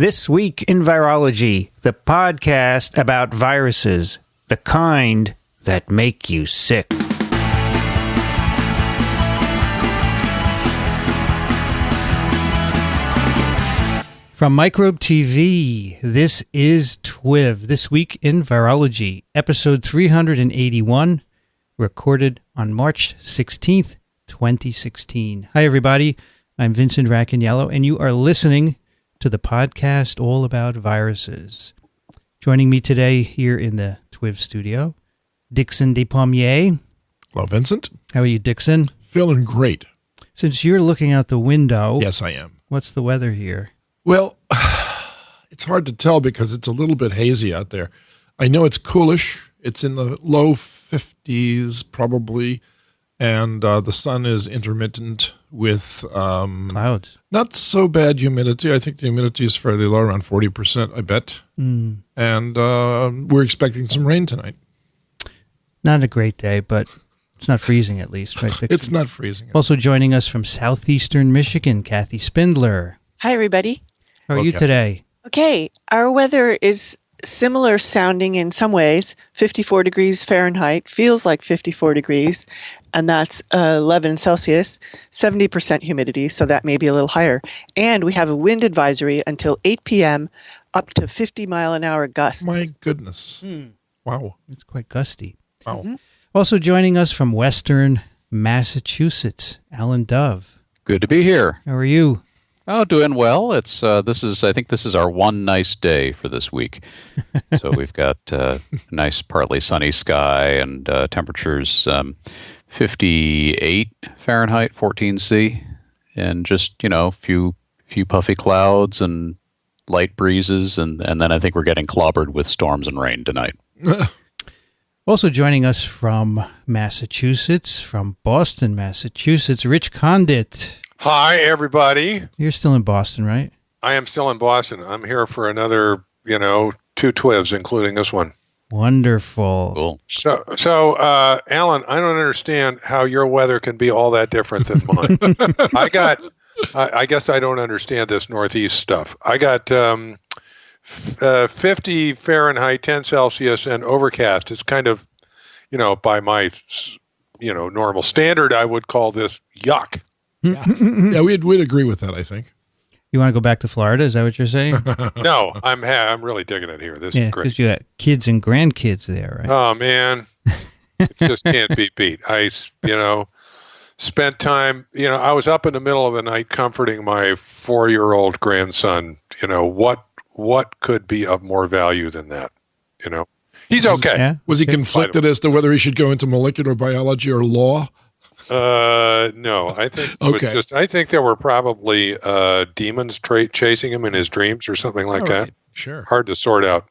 This Week in Virology, the podcast about viruses, the kind that make you sick. From Microbe TV, this is TWiV, This Week in Virology, episode 381, recorded on March 16th, 2016. Hi, everybody. I'm Vincent Racaniello, and you are listening to the podcast all about viruses. Joining me today here in the TWiV studio, Dickson Despommier. Hello, Vincent. How are you, Dickson? Feeling great. Since you're looking out the window... Yes, I am. What's the weather here? Well, it's hard to tell because it's a little bit hazy out there. I know it's coolish. It's in the low 50s probably, and the sun is intermittent with... clouds. Not so bad humidity. I think the humidity is fairly low, around 40%, I bet. And we're expecting some rain tonight. Not a great day, but it's not freezing at least, right, Dickson? It's not freezing. Also joining us from southeastern Michigan, Kathy Spindler. Hi, everybody. How are you today? Okay, our weather is similar sounding in some ways. 54 degrees Fahrenheit, feels like 54 degrees, and that's 11 Celsius, 70% humidity, so that may be a little higher. And we have a wind advisory until 8 p.m., up to 50-mile-an-hour gusts. My goodness. Wow. It's quite gusty. Wow. Mm-hmm. Also joining us from western Massachusetts, Alan Dove. Good to be here. How are you? Oh, doing well. It's I think this is our one nice day for this week. So we've got nice partly sunny sky and temperatures 58 Fahrenheit, 14 C, and just few puffy clouds and light breezes, and then I think we're getting clobbered with storms and rain tonight. Also joining us from Massachusetts, from Boston, Massachusetts, Rich Condit. Hi, everybody. You're still in Boston, right? I am still in Boston. I'm here for another, 2 TWiVs, including this one. Wonderful. Cool. So, Alan, I don't understand how your weather can be all that different than mine. I guess I don't understand this Northeast stuff. I got 50 Fahrenheit, 10 Celsius, and overcast. It's kind of, by my, normal standard, I would call this yuck. Yeah, we'd agree with that, I think. You want to go back to Florida? Is that what you're saying? No, I'm really digging it here. This is great. Because you got kids and grandkids there, right? Oh, man. It just can't be beat. I, spent time, I was up in the middle of the night comforting my 4-year-old grandson. What could be of more value than that? He's okay. Yeah? Was he conflicted as to whether he should go into molecular biology or law? No, I think I think there were probably demons chasing him in his dreams or something like that. Sure. Hard to sort out.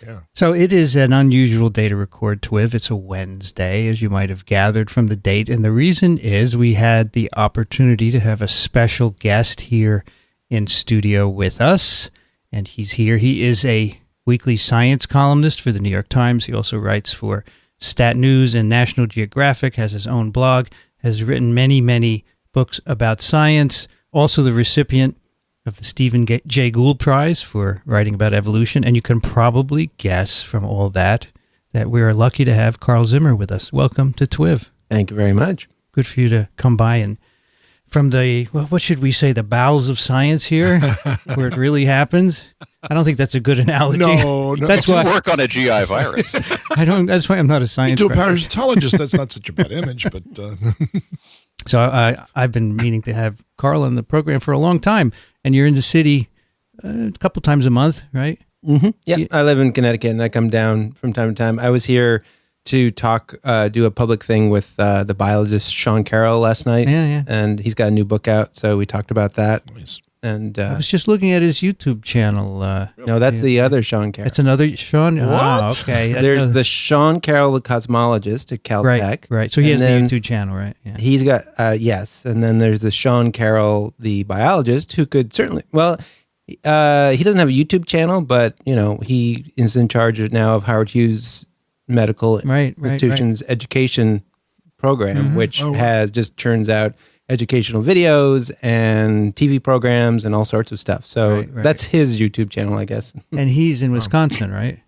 Yeah. So it is an unusual day to record TWiV. It's a Wednesday, as you might have gathered from the date. And the reason is we had the opportunity to have a special guest here in studio with us. And he's here. He is a weekly science columnist for the New York Times. He also writes for Stat News and National Geographic, has his own blog, has written many, many books about science, also the recipient of the Stephen Jay Gould Prize for writing about evolution. And you can probably guess from all that we are lucky to have Carl Zimmer with us. Welcome to TWiV. Thank you very much. Good for you to come by and from the, what should we say, the bowels of science here, where it really happens. I don't think that's a good analogy. No. That's why work on a GI virus. That's why I'm not a science. To a parasitologist, that's not such a bad image, but. So I've been meaning to have Carl on the program for a long time, and you're in the city a couple times a month, right? Mm-hmm. Yeah, I live in Connecticut, and I come down from time to time. I was here to talk, do a public thing with the biologist Sean Carroll last night. Yeah. And he's got a new book out, so we talked about that. Nice. And I was just looking at his YouTube channel. No, that's the other Sean Carroll. It's another Sean? What? Oh, okay. There's the Sean Carroll, the cosmologist at Caltech. Right. So he has the YouTube channel, right? Yeah. He's got, yes. And then there's the Sean Carroll, the biologist, who could certainly, he doesn't have a YouTube channel, but, he is in charge now of Howard Hughes Medical Institution's education program, which has just churns out educational videos and TV programs and all sorts of stuff. So Right. that's his YouTube channel, I guess. And he's in Wisconsin, right?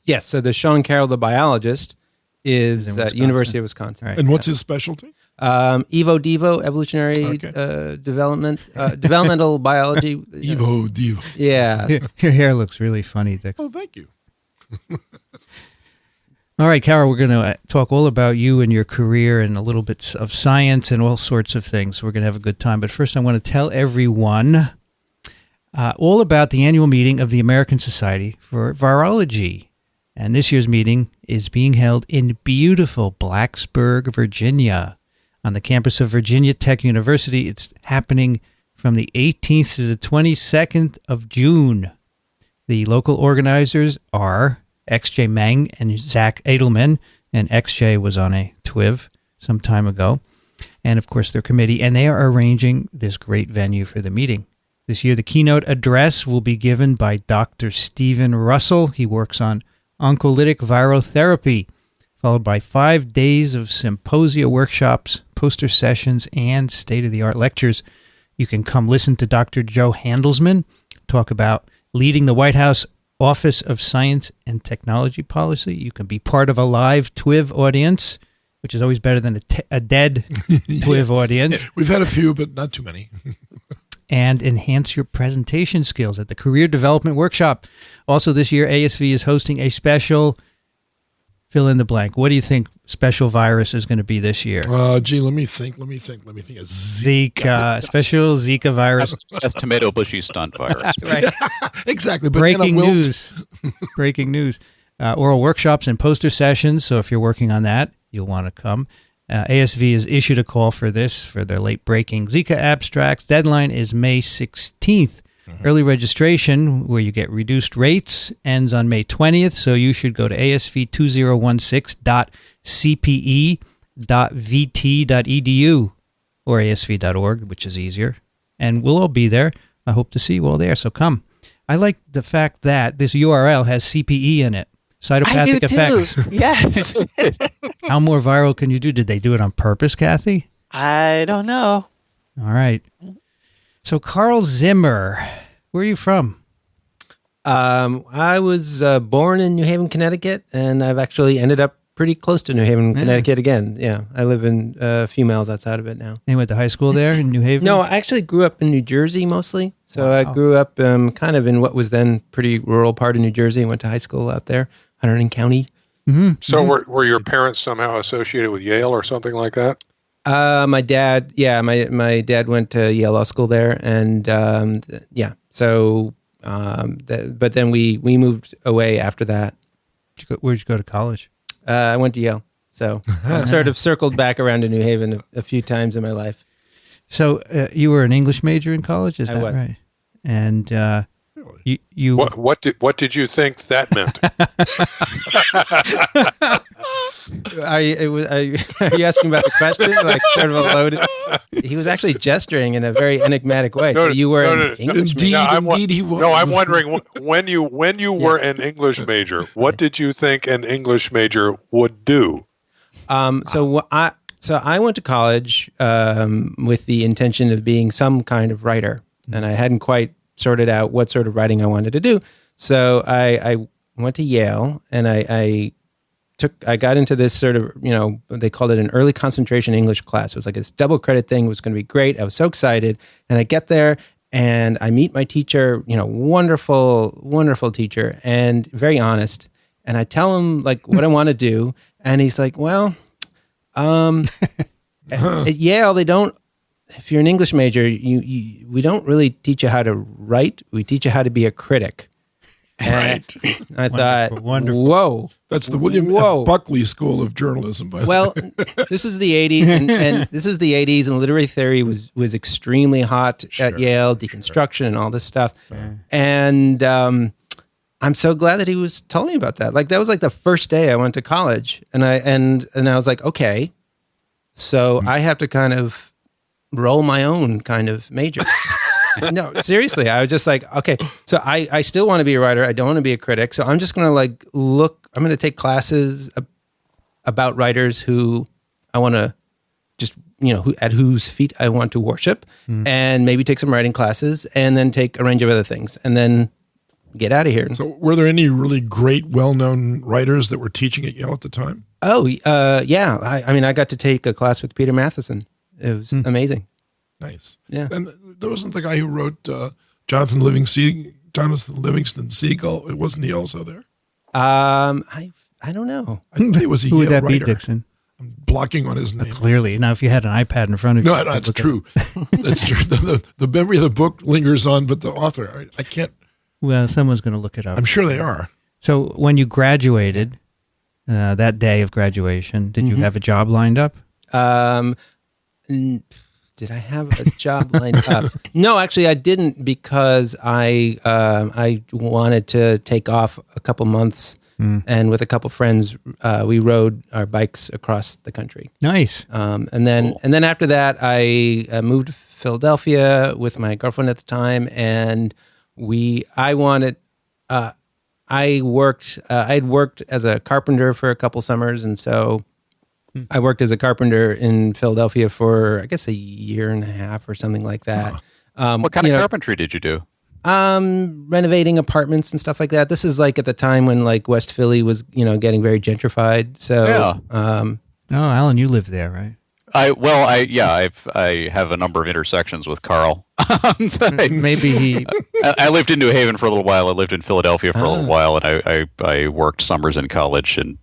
Yes. So the Sean Carroll, the biologist, is in at Wisconsin. University of Wisconsin. Right. And what's his specialty? Evo Devo, evolutionary Okay. developmental biology. Evo, Devo. Yeah. Your hair looks really funny, Dick. Oh, thank you. All right, Carol, we're going to talk all about you and your career and a little bit of science and all sorts of things. We're going to have a good time. But first, I want to tell everyone all about the annual meeting of the American Society for Virology. And this year's meeting is being held in beautiful Blacksburg, Virginia, on the campus of Virginia Tech University. It's happening from the 18th to the 22nd of June. The local organizers are XJ Meng and Zach Edelman, and XJ was on a TWiV some time ago, and of course their committee, and they are arranging this great venue for the meeting. This year the keynote address will be given by Dr. Stephen Russell. He works on oncolytic virotherapy, followed by 5 days of symposia workshops, poster sessions, and state-of-the-art lectures. You can come listen to Dr. Joe Handelsman talk about leading the White House Office of Science and Technology Policy. You can be part of a live TWiV audience, which is always better than a dead TWiV audience. We've had a few, but not too many. And enhance your presentation skills at the Career Development Workshop. Also this year, ASV is hosting a special fill in the blank. What do you think special virus is going to be this year? Gee, let me think. It's Zika, special Zika virus. That's tomato bushy stunt virus. Right. Exactly. Breaking news. Breaking news. Oral workshops and poster sessions. So if you're working on that, you'll want to come. ASV has issued a call for this, for their late breaking Zika abstracts. Deadline is May 16th. Early registration, where you get reduced rates, ends on May 20th. So you should go to asv2016.cpe.vt.edu or asv.org, which is easier. And we'll all be there. I hope to see you all there. So come. I like the fact that this URL has CPE in it. Cytopathic effects. Yes. How more viral can you do? Did they do it on purpose, Kathy? I don't know. All right. So Carl Zimmer, where are you from? I was born in New Haven, Connecticut, and I've actually ended up pretty close to New Haven, Connecticut again. Yeah, I live in a few miles outside of it now. And you went to high school there in New Haven? No, I actually grew up in New Jersey mostly. So Wow. I grew up kind of in what was then pretty rural part of New Jersey. Went to high school out there, Hunterdon County. Mm-hmm. So were your parents somehow associated with Yale or something like that? My dad, my dad went to Yale Law School there, and so but then we moved away after that. Where'd you go to college? I went to Yale, so I've sort of circled back around to New Haven a few times in my life. So you were an English major in college, is I that was. right? And you What did you think that meant? Are you asking about the question? Like sort of a loaded. He was actually gesturing in a very enigmatic way. So you were an English Indeed, major. indeed he was. No, I'm wondering when you were an English major, what did you think an English major would do? So I went to college with the intention of being some kind of writer, and I hadn't quite sorted out what sort of writing I wanted to do. So I went to Yale, and I got into this sort of, they called it an early concentration English class. It was like this double credit thing. It was going to be great. I was so excited. And I get there and I meet my teacher, wonderful, wonderful teacher and very honest. And I tell him like what I want to do. And he's like, well, at Yale, they don't, if you're an English major, we don't really teach you how to write. We teach you how to be a critic. Right. I thought, wonderful. whoa. That's the William F. Buckley School of Journalism. By the way. Well, this is the 80s, and this is the 80s, and literary theory was extremely hot at Yale, deconstruction and all this stuff. And I'm so glad that he was telling me about that. Like that was like the first day I went to college, and I was like, okay, so I have to kind of roll my own kind of major. No, seriously. I was just like, okay, so I still want to be a writer. I don't want to be a critic. So I'm just going to I'm going to take classes about writers who I want to just at whose feet I want to worship, and maybe take some writing classes, and then take a range of other things, and then get out of here. So were there any really great, well-known writers that were teaching at Yale at the time? Oh, yeah. I got to take a class with Peter Matheson. It was amazing. Nice. Yeah. And there wasn't the guy who wrote Jonathan Livingston Seagull. Wasn't he also there? I don't know. I think he was a Who would Yale that writer. be, Dickson? I'm blocking on his name. Clearly. Now, if you had an iPad in front of you. No, that's true. That's true. The memory of the book lingers on, but the author, I can't. Well, someone's going to look it up. I'm sure they are. So when you graduated, that day of graduation, did you have a job lined up? Did I have a job lined up? No, actually, I didn't, because I wanted to take off a couple months, and with a couple friends, we rode our bikes across the country. Nice. And then after that, I moved to Philadelphia with my girlfriend at the time, and I had worked as a carpenter for a couple summers, and so I worked as a carpenter in Philadelphia for, I guess, a year and a half or something like that. What kind of carpentry did you do? Renovating apartments and stuff like that. This is like at the time when like West Philly was, getting very gentrified. So, Yeah. Alan, you lived there, right? I have a number of intersections with Carl. Maybe I lived in New Haven for a little while. I lived in Philadelphia for a little while, and I worked summers in college in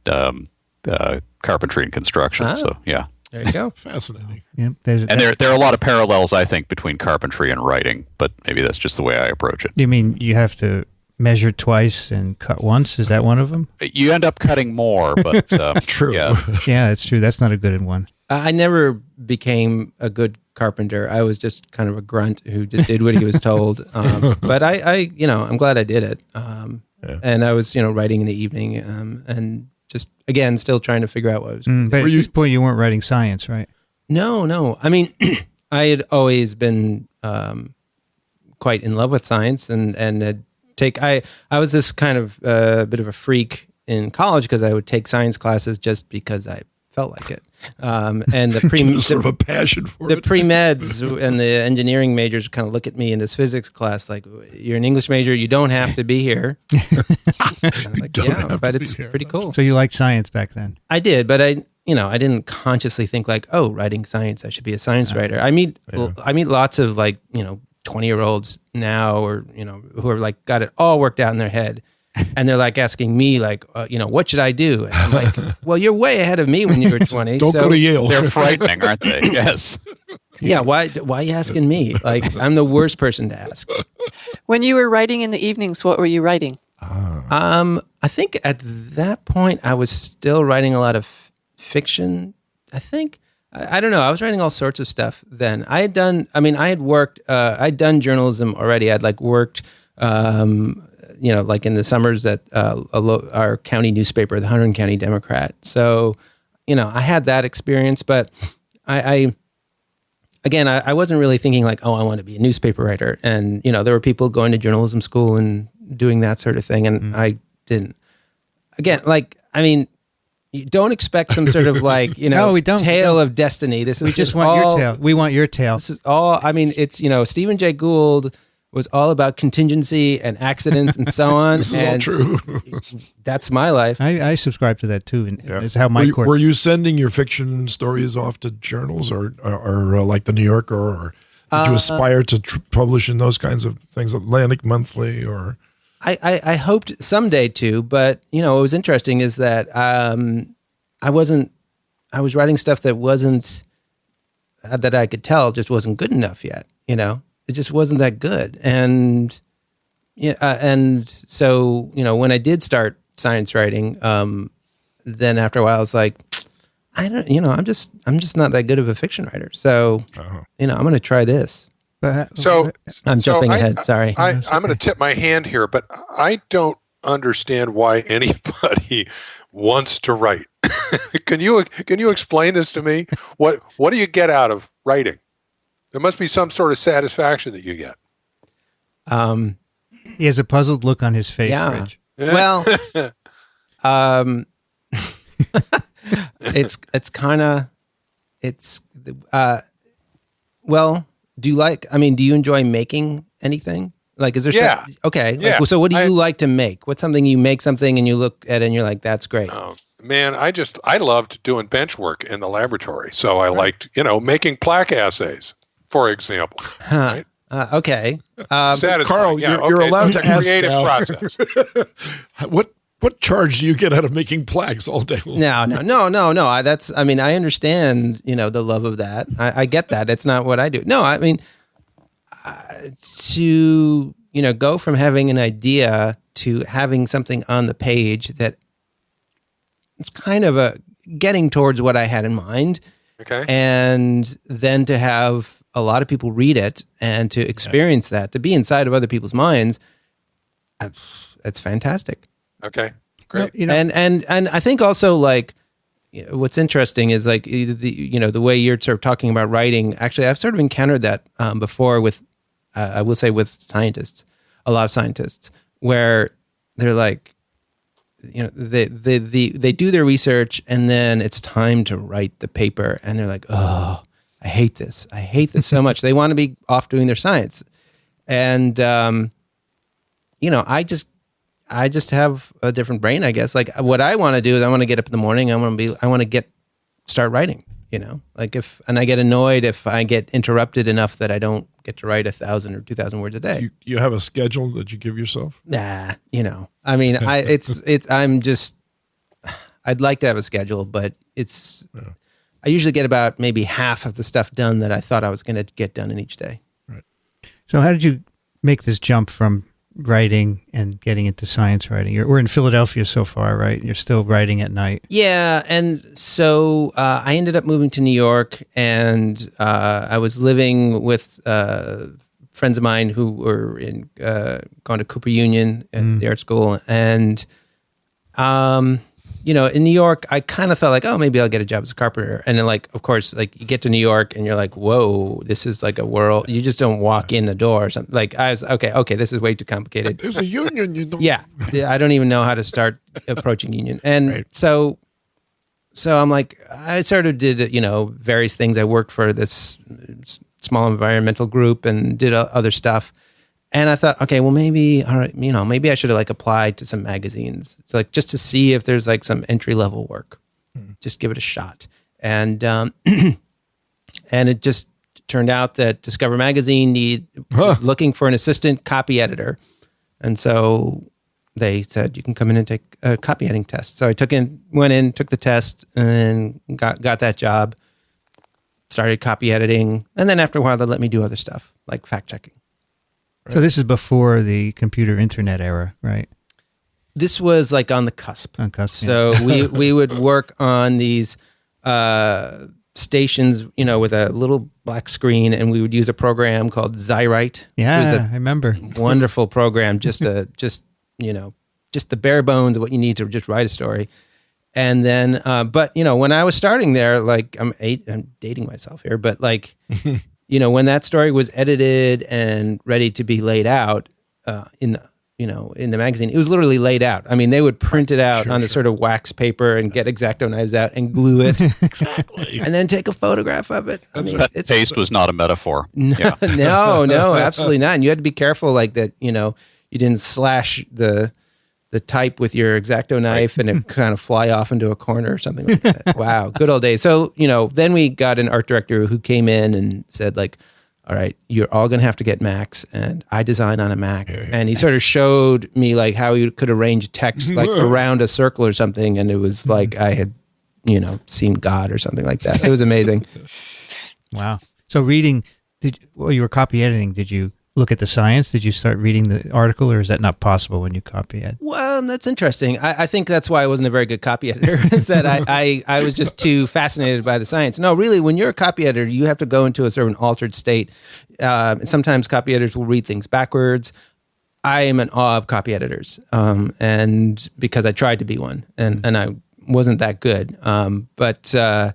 carpentry and construction. So yeah, there you go. Fascinating. Yeah, and there are a lot of parallels, I think, between carpentry and writing, but maybe that's just the way I approach it. You mean you have to measure twice and cut once? Is that one of them? You end up cutting more, but True. Yeah. Yeah, that's true. That's not a good one. I never became a good carpenter. I was just kind of a grunt who did what he was told. But I'm glad I did it. And I was, writing in the evening, and just, again, still trying to figure out what I was going to do. But at this point, you weren't writing science, right? No. I mean, I had always been quite in love with science, and I was this kind of bit of a freak in college, because I would take science classes just because I felt like it. And the sort of a passion for the it. pre-meds and the engineering majors kind of look at me in this physics class like, you're an English major, you don't have to be here. Like, yeah, but it's pretty cool. So you liked science back then? I did, but I didn't consciously think like, oh, writing science, I should be a science writer. I meet lots of 20-year-olds now, or who are like got it all worked out in their head. And they're like asking me, like, what should I do? And I'm like, well, you're way ahead of me when you were 20. Don't go to Yale. They're frightening, aren't they? Yes. Yeah. Why are you asking me? Like, I'm the worst person to ask. When you were writing in the evenings, what were you writing? I think at that point I was still writing a lot of fiction. I think, I don't know. I was writing all sorts of stuff then. I'd done journalism already. I'd worked, like in the summers at our county newspaper, the Hunterdon County Democrat. So, I had that experience, but I wasn't really thinking like, oh, I want to be a newspaper writer. And, there were people going to journalism school and doing that sort of thing. And I didn't. Again, you don't expect some sort of No, we don't. tale of destiny. This is We just want your tale. We want your tale. This is all, it's, Stephen Jay Gould was all about contingency and accidents and so on. This is all true. That's my life. I subscribe to that too. And it's how my course. Were you sending your fiction stories off to journals or like the New Yorker, or did you aspire to publish in those kinds of things, Atlantic Monthly or? I hoped someday to, but what was interesting is that I was writing stuff that wasn't, that I could tell just wasn't good enough yet. It just wasn't that good. And so, when I did start science writing, then after a while I was like, I'm just not that good of a fiction writer. So, I'm going to try this. So I'm jumping ahead. Sorry. I'm going to tip my hand here, but I don't understand why anybody wants to write. Can you explain this to me? What do you get out of writing? There must be some sort of satisfaction that you get. He has a puzzled look on his face, Yeah. Rich. Well, it's kind of it's, well, do you enjoy making anything? Like, is there stuff? Okay. Yeah. So what do you like to make? What's something you make something and you look at it and you're like, that's great. Man, I loved doing bench work in the laboratory. So I liked, making plaque assays, for example. Right? Okay. Carl, you're allowed to ask creative now. process. What charge do you get out of making plaques all day long? No. I understand, the love of that. I get that. It's not what I do. No, I mean, to, go from having an idea to having something on the page that it's kind of getting towards what I had in mind. Okay. And then to have a lot of people read it and to experience that, to be inside of other people's minds, it's fantastic. Okay, great. And I think also, like, what's interesting is, like, the way you're sort of talking about writing. Actually, I've sort of encountered that before with, I will say, with scientists, a lot of scientists, where they're like, they do their research and then it's time to write the paper, and they're like, oh, I hate this so much. They want to be off doing their science, and I just have a different brain, I guess. Like, what I want to do is I want to get up in the morning. I want to start writing, like and I get annoyed if I get interrupted enough that I don't get to write 1,000 or 2,000 words a day. Do you have a schedule that you give yourself? Nah, I mean, I'd like to have a schedule, but I usually get about maybe half of the stuff done that I thought I was going to get done in each day. Right. So how did you make this jump from writing and getting into science writing? We're in Philadelphia so far, right? You're still writing at night. Yeah, and so I ended up moving to New York, and I was living with friends of mine who were going to Cooper Union at the art school, and in New York, I kind of thought like, oh, maybe I'll get a job as a carpenter. And then, like, of course, like, you get to New York and you're like, whoa, this is like a world. You just don't walk in the door or something. Like, I was, okay, this is way too complicated. There's a union, Yeah, I don't even know how to start approaching union. And so I'm like, I sort of did, various things. I worked for this small environmental group and did other stuff. And I thought, okay, well, maybe, all right, maybe I should have, like, applied to some magazines, so, like, just to see if there's, like, some entry level work. Just give it a shot. And and it just turned out that Discover Magazine was looking for an assistant copy editor, and so they said you can come in and take a copy editing test. So I went in, took the test, and got that job. Started copy editing, and then after a while, they let me do other stuff like fact checking. So this is before the computer internet era, right? This was like on the cusp. So yeah. we would work on these stations, with a little black screen, and we would use a program called Zyrite. Yeah, I remember. Wonderful program, just the bare bones of what you need to just write a story. And then, but when I was starting there, like, I'm dating myself here, but like. When that story was edited and ready to be laid out in the magazine, it was literally laid out. I mean, they would print it out on the sort of wax paper and get X-Acto knives out and glue it. Exactly. And then take a photograph of it. Taste was not a metaphor. No, Yeah. no, absolutely not. And you had to be careful, like, that, you didn't slash the type with your X-Acto knife and it kind of fly off into a corner or something like that. Wow, good old days. So, then we got an art director who came in and said, like, all right, you're all going to have to get Macs, and I design on a Mac. And he sort of showed me, like, how you could arrange text, like, around a circle or something, and it was like I had, seen God or something like that. It was amazing. Wow. So reading, you were copy editing, did you look at the science? Did you start reading the article, or is that not possible when you copy edit? Well, that's interesting. I think that's why I wasn't a very good copy editor, is that I was just too fascinated by the science. No, really, when you're a copy editor, you have to go into a sort of an altered state. Sometimes copy editors will read things backwards. I am in awe of copy editors, and because I tried to be one, and I wasn't that good. But I've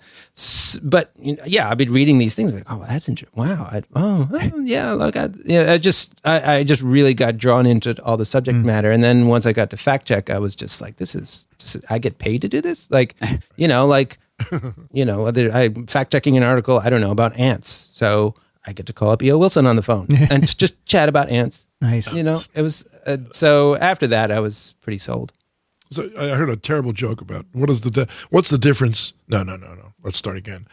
been reading these things like, oh, that's interesting. Wow. I just really got drawn into all the subject matter. And then once I got to fact check, I was just like, this is I get paid to do this. Like, like I'm fact-checking an article, I don't know, about ants. So I get to call up E.O. Wilson on the phone and just chat about ants. Nice. It was, so after that, I was pretty sold. So I heard a terrible joke about what's the difference? No. Let's start again.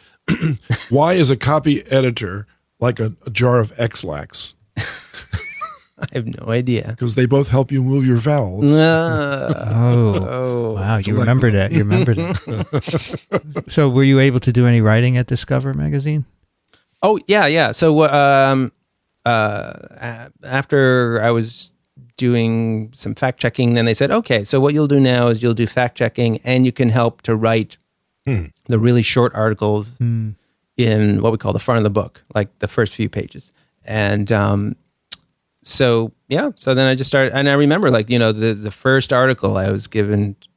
Why is a copy editor like a jar of X-Lax? I have no idea. Because they both help you move your vowels. Wow, you remembered it. You remembered it. So were you able to do any writing at Discover magazine? Oh, yeah. So after I was doing some fact-checking, then they said, okay, so what you'll do now is you'll do fact-checking and you can help to write the really short articles in what we call the front of the book, like the first few pages. And so then I just started, and I remember the first article I was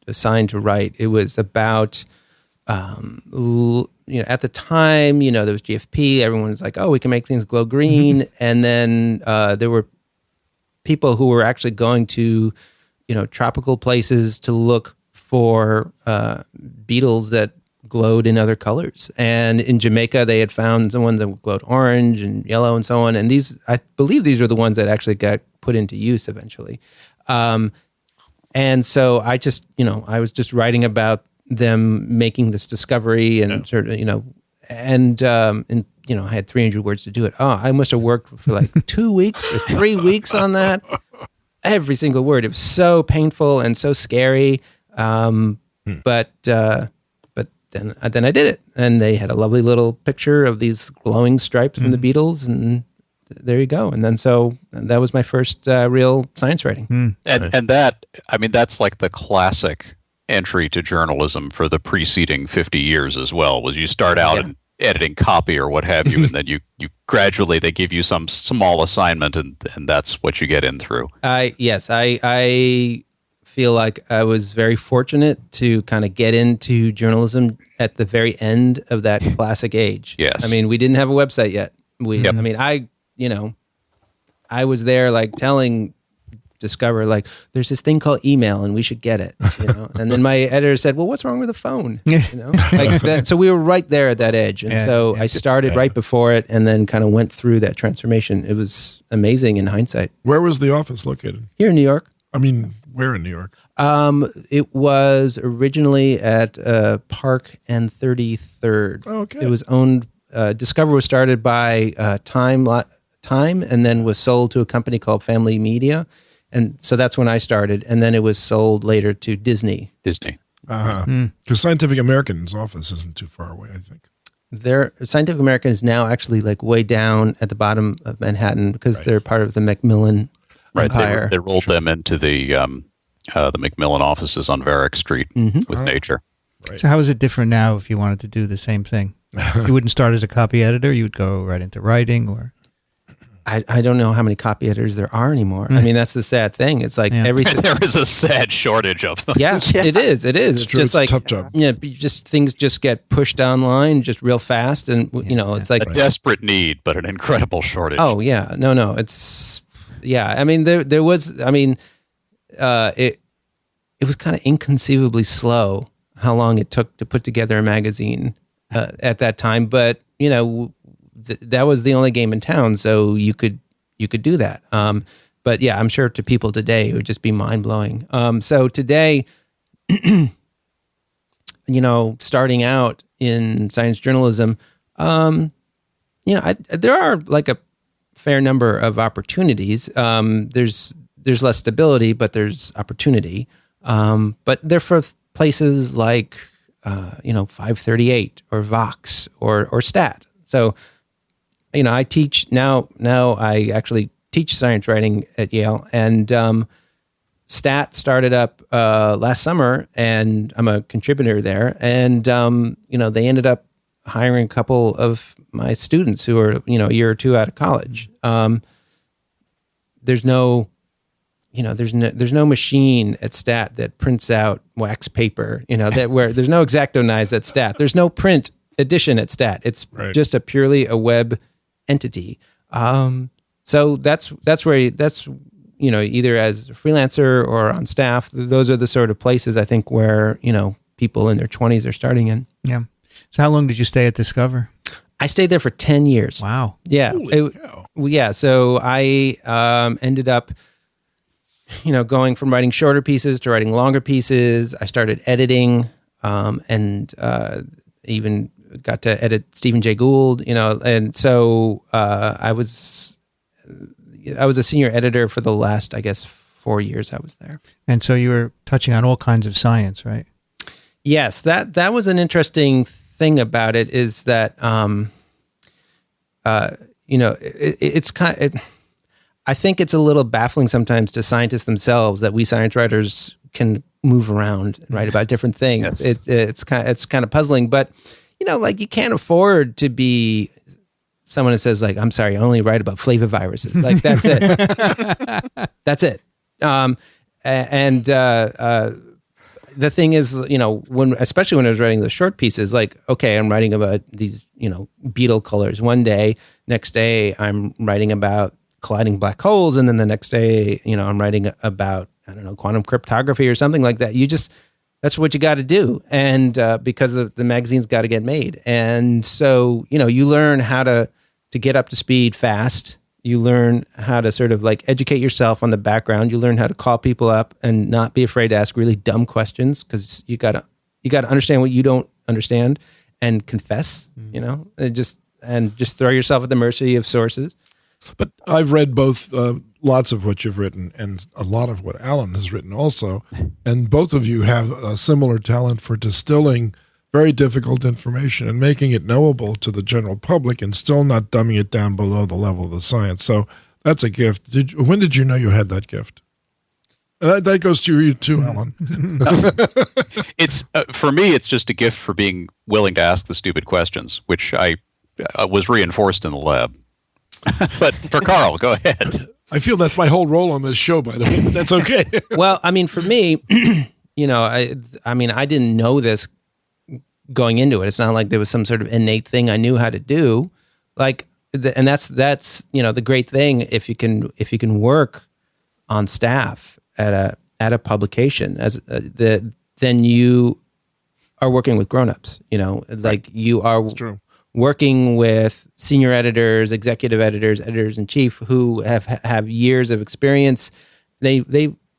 assigned to write, it was about, at the time, there was GFP, everyone was like, oh, we can make things glow green. And then there were people who were actually going to, tropical places to look for beetles that glowed in other colors. And in Jamaica, they had found the ones that glowed orange and yellow and so on. And I believe these were the ones that actually got put into use eventually. And so I just, I was just writing about them making this discovery and sort of, I had 300 words to do it. Oh, I must have worked for like 2 weeks or 3 weeks on that. Every single word. It was so painful and so scary. But then I did it, and they had a lovely little picture of these glowing stripes from the beetles, and there you go. And then that was my first real science writing. And that, that's like the classic entry to journalism for the preceding 50 years as well, was you start out in editing copy or what have you, and then you gradually, they give you some small assignment, and that's what you get in through. I feel like I was very fortunate to kind of get into journalism at the very end of that classic age. Yes. We didn't have a website yet. I was there like telling Discover, like, there's this thing called email and we should get it, and then my editor said, well, what's wrong with the phone? Like that. So we were right there at that edge. And I started right before it and then kind of went through that transformation. It was amazing in hindsight. Where was the office located? Here in New York. Where in New York? It was originally at Park and 33rd. Okay. It was owned. Discover was started by Time, and then was sold to a company called Family Media, and so that's when I started. And then it was sold later to Disney. Because Scientific American's office isn't too far away, I think. Scientific American is now actually like way down at the bottom of Manhattan because they're part of the Macmillan. Right, they rolled them into the Macmillan offices on Varick Street with Nature. Right. So how is it different now if you wanted to do the same thing? You wouldn't start as a copy editor, you would go right into writing, or? I don't know how many copy editors there are anymore. That's the sad thing. It's like everything. There is a sad shortage of them. Yeah, it is. It's true. Just it's like a tough job. Yeah, things just get pushed online just real fast, and it's like a desperate need, but an incredible shortage. Oh yeah, no, it's. Yeah, there was. It was kind of inconceivably slow how long it took to put together a magazine at that time. But that was the only game in town, so you could do that. But yeah, I'm sure to people today it would just be mind blowing. So today, starting out in science journalism, there are like a fair number of opportunities. There's less stability, but there's opportunity. But they're for places like 538 or Vox or Stat. So I teach now. I actually teach science writing at Yale, and Stat started up last summer, and I'm a contributor there. And they ended up hiring a couple of my students who are, a year or two out of college. There's no machine at Stat that prints out wax paper, where there's no X-Acto knives at Stat. There's no print edition at Stat. It's just purely a web entity. So that's where either as a freelancer or on staff, those are the sort of places I think where, people in their 20s are starting in. Yeah. So how long did you stay at Discover? I stayed there for 10 years. Wow. Yeah. Holy cow. Yeah. So I ended up, going from writing shorter pieces to writing longer pieces. I started editing and even got to edit Stephen Jay Gould, and so I was a senior editor for the last, I guess, 4 years I was there. And so you were touching on all kinds of science, right? Yes, that was an interesting thing about it is that, it's I think it's a little baffling sometimes to scientists themselves that we science writers can move around and write about different things. Yes. It's kind of puzzling, but you can't afford to be someone that says like, I'm sorry, I only write about flaviviruses. Like that's it. That's it. The thing is, especially when I was writing those short pieces, like, okay, I'm writing about these, beetle colors one day. Next day, I'm writing about colliding black holes, and then the next day, I'm writing about, I don't know, quantum cryptography or something like that. That's what you got to do, and because the magazine's got to get made, and so you learn how to get up to speed fast. You learn how to sort of like educate yourself on the background. You learn how to call people up and not be afraid to ask really dumb questions because you gotta understand what you don't understand and confess. Just throw yourself at the mercy of sources. But I've read both lots of what you've written and a lot of what Alan has written also, and both of you have a similar talent for distilling very difficult information and making it knowable to the general public and still not dumbing it down below the level of the science. So that's a gift. When did you know you had that gift? That goes to you too, Alan. It's for me, it's just a gift for being willing to ask the stupid questions, which I was reinforced in the lab. But for Carl, go ahead. I feel that's my whole role on this show, by the way, but that's okay. Well, I mean, for me, I didn't know this going into it. It's not like there was some sort of innate thing I knew how to do. And that's the great thing if you can work on staff at a publication then you are working with grown-ups. You are working with senior editors, executive editors, editors in chief who have years of experience.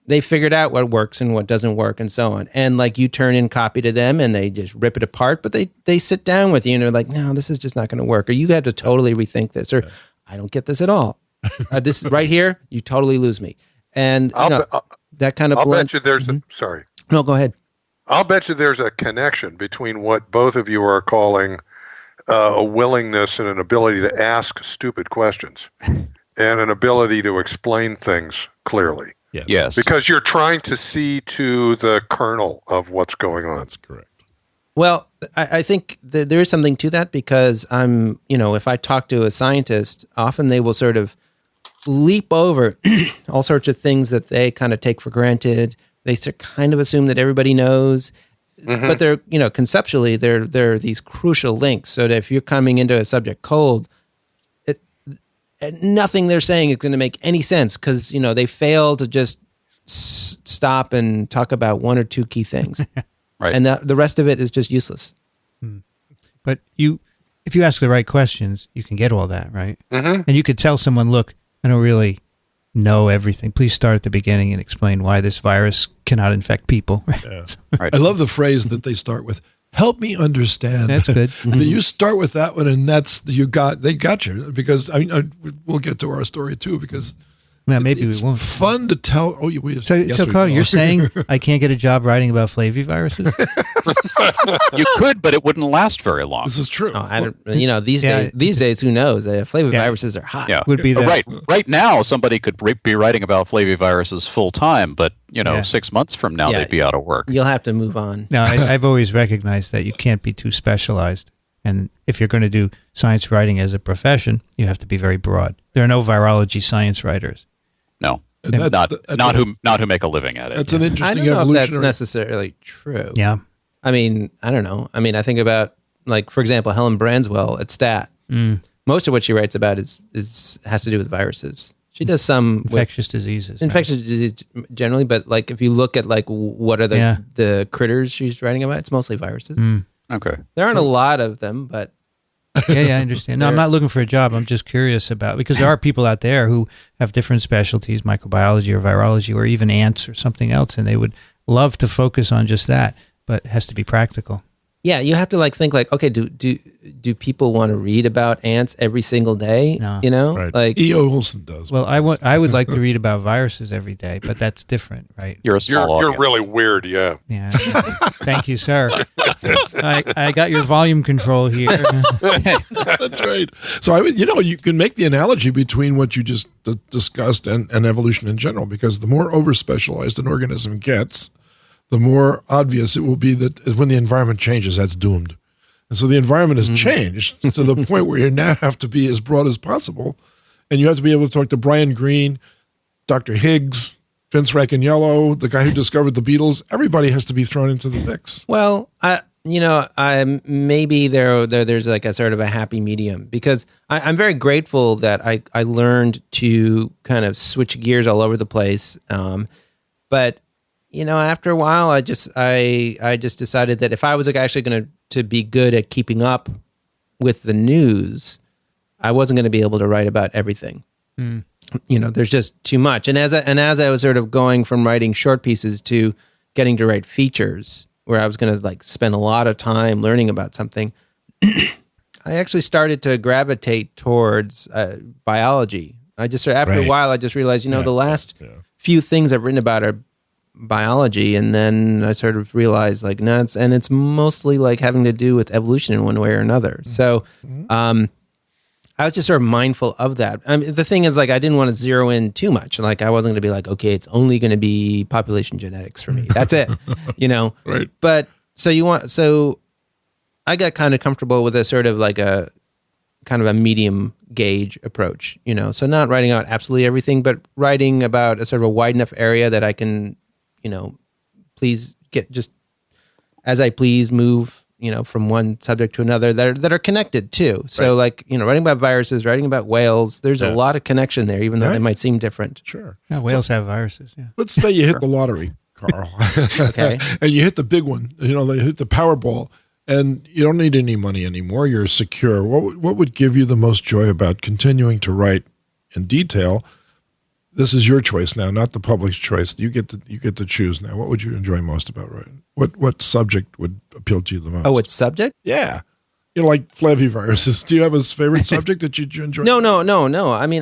They figured out what works and what doesn't work and so on. And you turn in copy to them and they just rip it apart, but they sit down with you and they're like, no, this is just not going to work. Or you have to totally rethink this, or I don't get this at all. This right here, you totally lose me. And that kind of I'll bet you there's sorry. No, go ahead. I'll bet you there's a connection between what both of you are calling a willingness and an ability to ask stupid questions and an ability to explain things clearly. Yes. Because you're trying to see to the kernel of what's going on. That's correct. Well, I think that there is something to that because if I talk to a scientist, often they will sort of leap over all sorts of things that they kind of take for granted. They kind of assume that everybody knows, but they're, conceptually, they're these crucial links. So that if you're coming into a subject cold, nothing they're saying is going to make any sense because, they fail to just stop and talk about one or two key things. Right. And the rest of it is just useless. But if you ask the right questions, you can get all that, right? And you could tell someone, look, I don't really know everything. Please start at the beginning and explain why this virus cannot infect people. Yeah. Right. I love the phrase that they start with, help me understand. That's good. You start with that one, and they got you, because we'll get to our story too, because maybe it's we won't. fun to tell. Oh, So Carl, you're saying I can't get a job writing about flaviviruses? You could, but it wouldn't last very long. This is true. These days, who knows? Flaviviruses are hot. Yeah, Would be that. Right now, somebody could be writing about flaviviruses full time, but 6 months from now, they'd be out of work. You'll have to move on. No, I've always recognized that you can't be too specialized. And if you're going to do science writing as a profession, you have to be very broad. There are no virology science writers. No, And not who make a living at it. That's an I interesting don't know if evolutionary. that's necessarily true. Yeah. I mean, I don't know. I mean, I think about, for example, Helen Branswell at Stat. Most of what she writes about has to do with viruses. She does some Infectious diseases. infectious disease generally, but if you look at what are the critters she's writing about, it's mostly viruses. Okay. There aren't a lot of them, but Yeah, I understand. No, I'm not looking for a job. I'm just curious about, because there are people out there who have different specialties, microbiology or virology or even ants or something else, and they would love to focus on just that, but it has to be practical. yeah, you have to think okay, do people want to read about ants every single day? No. You know, Right. like E. Olson does. Well, I would like to read about viruses every day, but that's different, right? You're a small You're audience. really weird, yeah. Yeah. Thank you, sir. I got your volume control here. That's right. So you can make the analogy between what you just discussed and evolution in general, because the more over specialized an organism gets, the more obvious it will be that when the environment changes, that's doomed. And so the environment has changed to the point where you now have to be as broad as possible. And you have to be able to talk to Brian Greene, Dr. Higgs, Vince Racaniello, the guy who discovered the Beatles. Everybody has to be thrown into the mix. well, maybe there's like a sort of a happy medium, because I'm very grateful that I learned to kind of switch gears all over the place. But after a while, I just decided that if I was actually going to be good at keeping up with the news, I wasn't going to be able to write about everything. There's just too much. And as I was sort of going from writing short pieces to getting to write features, where I was going to spend a lot of time learning about something, I actually started to gravitate towards biology. After a while, I just realized, the last few things I've written about are biology, and then I sort of realized it's mostly having to do with evolution in one way or another. So I was just sort of mindful of that. The thing is, I didn't want to zero in too much. I wasn't going to be okay, it's only going to be population genetics for me. That's it, Right. But so I got kind of comfortable with a sort of a kind of a medium gauge approach, so not writing out absolutely everything, but writing about a sort of a wide enough area that I can, please get just as I please move, from one subject to another that are connected too. So writing about viruses, writing about whales, there's a lot of connection there, even though they might seem different. Sure. Yeah, whales have viruses, yeah. Let's say you hit the lottery, Carl. Okay. And you hit the big one, they hit the Powerball, and you don't need any money anymore. You're secure. What would give you the most joy about continuing to write in detail? This is your choice now, not the public's choice. You get to choose now. What would you enjoy most about writing? What subject would appeal to you the most? Oh, what subject? Yeah. Like flaviviruses. Do you have a favorite subject that you enjoy? No. I You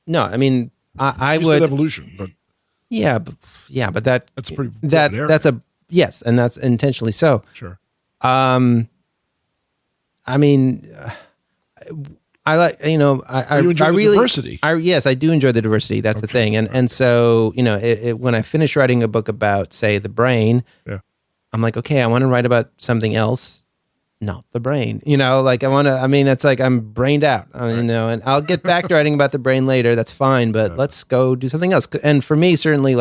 would said evolution, but but that's a pretty broad area. that's yes, and that's intentionally so. Sure. I like, you enjoy the diversity. Yes, I do enjoy the diversity. That's the thing. And so, when I finish writing a book about, say, the brain, I'm like, okay, I want to write about something else, not the brain. It's I'm brained out, and I'll get back to writing about the brain later. That's fine, but let's go do something else. And for me, certainly,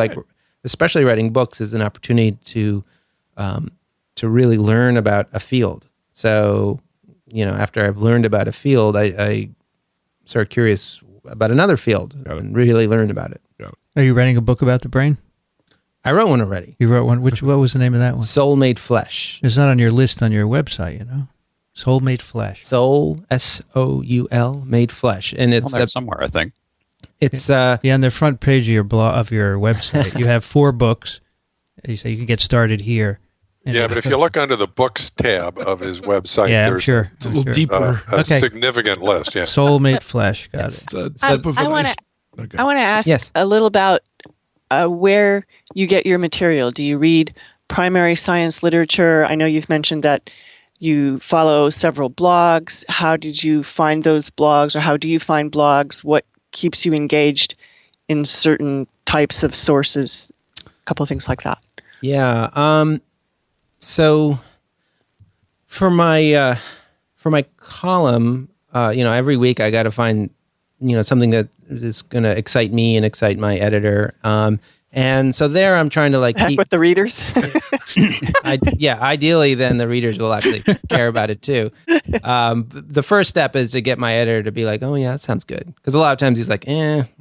especially writing books is an opportunity to really learn about a field. So, after I've learned about a field, I start curious about another field and really learn about it. Are you writing a book about the brain? I wrote one already. You wrote one. What was the name of that one? Soul Made Flesh. It's not on your list on your website, Soul Made Flesh. Soul, SOUL, Made Flesh. And it's there somewhere, I think. It's on the front page of your blog, of your website, you have 4 books. You say you can get started here. Yeah, but if you look under the books tab of his website, there's it's a little deeper. A significant list. Yeah, Soul Made Flesh. Got it. I want to ask a little about where you get your material. Do you read primary science literature? I know you've mentioned that you follow several blogs. How did you find those blogs, or how do you find blogs? What keeps you engaged in certain types of sources? A couple of things like that. Yeah. So for my column, every week I got to find, something that is going to excite me and excite my editor. And so there I'm trying to with the readers. Ideally then the readers will actually care about it too. The first step is to get my editor to be like, oh yeah, that sounds good. Because a lot of times he's like,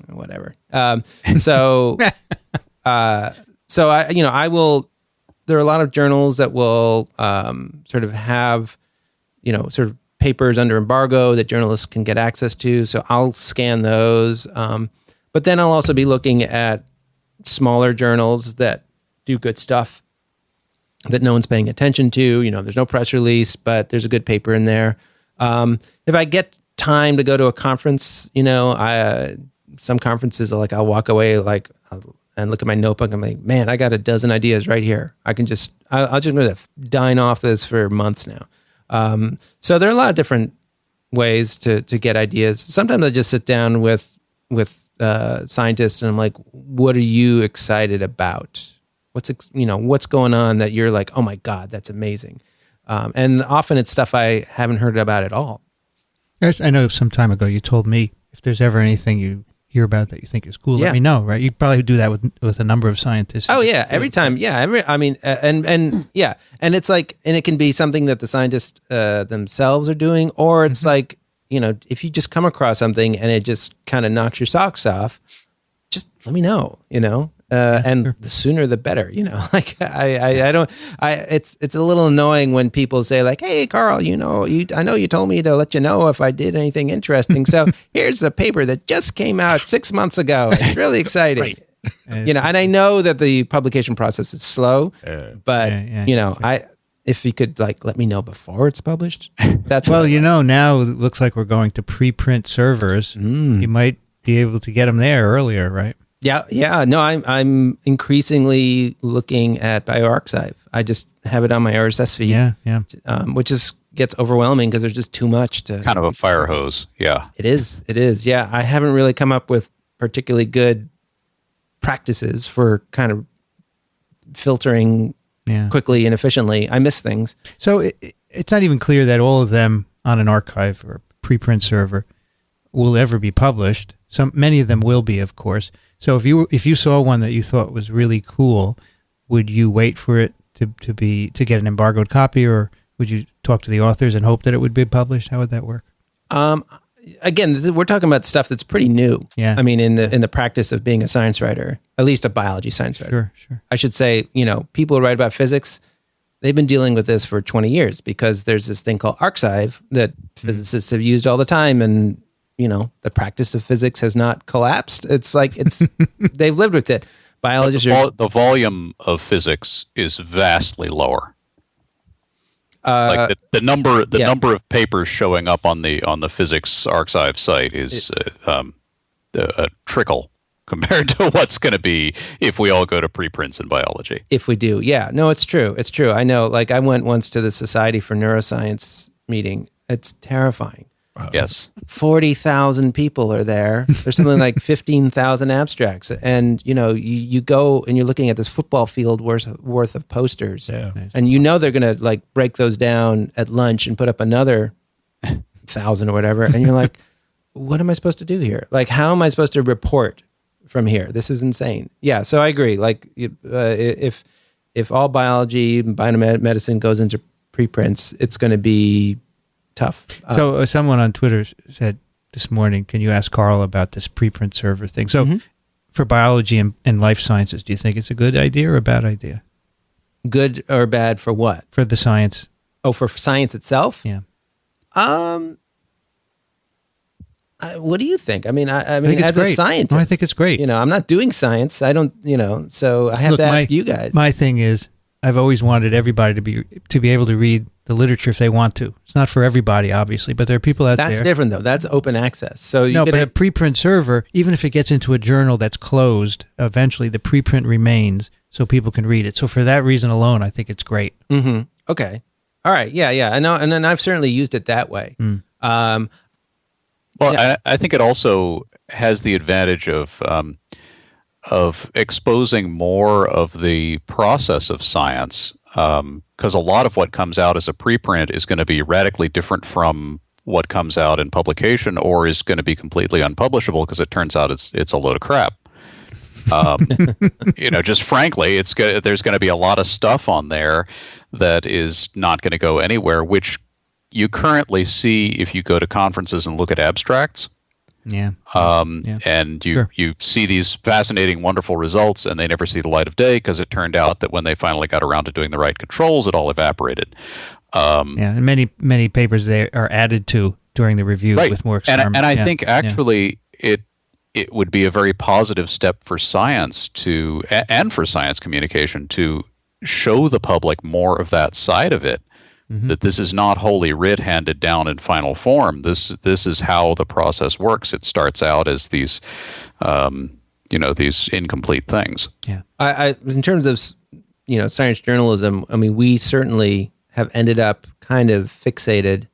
whatever. So I will there are a lot of journals that will sort of have, sort of papers under embargo that journalists can get access to. So I'll scan those. But then I'll also be looking at smaller journals that do good stuff that no one's paying attention to. There's no press release, but there's a good paper in there. If I get time to go to a conference, some conferences are like, I'll walk away and look at my notebook. I'm like, man, I got a dozen ideas right here. I'll just going to dine off this for months now. So there are a lot of different ways to get ideas. Sometimes I just sit down with scientists and I'm like, what are you excited about? What's going on that you're like, oh my God, that's amazing. And often it's stuff I haven't heard about at all. Yes, I know some time ago you told me if there's ever anything you hear about that you think is cool, let me know, right? You probably do that with a number of scientists. Oh yeah, every time. Yeah, and yeah, and it's like, and it can be something that the scientists themselves are doing, or it's like, if you just come across something and it just kind of knocks your socks off, just let me know, and the sooner the better, like it's a little annoying when people say like, hey, Carl, I know you told me to let you know if I did anything interesting. So here's a paper that just came out 6 months ago. It's really exciting. Right. And I know that the publication process is slow, but if you could let me know before it's published, that's well, now it looks like we're going to preprint servers. You might be able to get them there earlier, right? Yeah. No, I'm increasingly looking at bioarchive. I just have it on my RSS feed. Yeah. Which gets overwhelming because there's just too much to. Kind of a fire hose. Yeah. It is. Yeah, I haven't really come up with particularly good practices for kind of filtering quickly and efficiently. I miss things. So it's not even clear that all of them on an archive or preprint server will ever be published. Many of them will be, of course. So if you saw one that you thought was really cool, would you wait for it to get an embargoed copy, or would you talk to the authors and hope that it would be published? How would that work? Again, we're talking about stuff that's pretty new. Yeah. I mean, in the practice of being a science writer, at least a biology science writer. Sure. I should say, people who write about physics, they've been dealing with this for 20 years because there's this thing called archive that physicists have used all the time, and the practice of physics has not collapsed. It's like they've lived with it. Biologists the volume of physics is vastly lower. The number of papers showing up on the physics archive site is a trickle compared to what's going to be if we all go to preprints in biology. If we do, yeah. No, it's true. It's true. I know. I went once to the Society for Neuroscience meeting. It's terrifying. Yes. 40,000 people are there. There's something like 15,000 abstracts. And, you go and you're looking at this football field worth of posters. Yeah. And they're going to break those down at lunch and put up another 1,000 or whatever. And you're like, what am I supposed to do here? How am I supposed to report from here? This is insane. Yeah. So I agree. If all biology and biomedicine goes into preprints, it's going to be tough. So someone on Twitter said this morning, can you ask Carl about this preprint server thing? So for biology and life sciences, do you think it's a good idea or a bad idea? Good or bad for what? For the science. Oh, for science itself? Yeah. What do you think? I mean, as a scientist, I think it's great. I'm not doing science. I don't, so I have to ask you guys. My thing is, I've always wanted everybody to be able to read the literature if they want to. It's not for everybody, obviously, but there are people out there. That's different, though. That's open access. So but a preprint server, even if it gets into a journal that's closed, eventually the preprint remains so people can read it. So for that reason alone, I think it's great. Mm-hmm. Okay. All right. Yeah. I know, and then I've certainly used it that way. I think it also has the advantage of exposing more of the process of science, because a lot of what comes out as a preprint is going to be radically different from what comes out in publication, or is going to be completely unpublishable because it turns out it's a load of crap. Just frankly, there's going to be a lot of stuff on there that is not going to go anywhere, which you currently see if you go to conferences and look at abstracts. Yeah. And you see these fascinating, wonderful results, and they never see the light of day because it turned out that when they finally got around to doing the right controls, it all evaporated. And many papers they are added to during the review with more experiments. And I think actually it would be a very positive step for science and for science communication to show the public more of that side of it. Mm-hmm. That this is not Holy Writ handed down in final form. This is how the process works. It starts out as these, these incomplete things. Yeah. I in terms of, science journalism, I mean, we certainly have ended up kind of fixated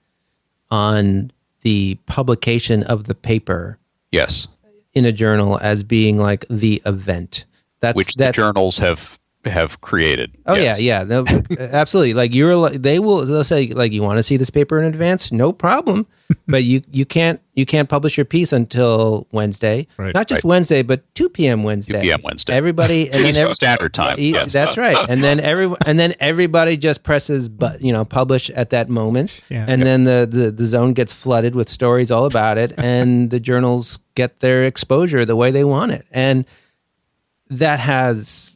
on the publication of the paper. Yes. In a journal as being like the event. Which the journals have created. Oh yeah, no, absolutely. Like they'll say like, you want to see this paper in advance? No problem. But you can't publish your piece until Wednesday. Right. Not just Wednesday, but 2 p.m. Wednesday. 2 p.m. Wednesday. Everybody and then standard time. Yes. That's right. And then everybody just presses publish at that moment. Yeah. And then the zone gets flooded with stories all about it, and the journals get their exposure the way they want it. And that has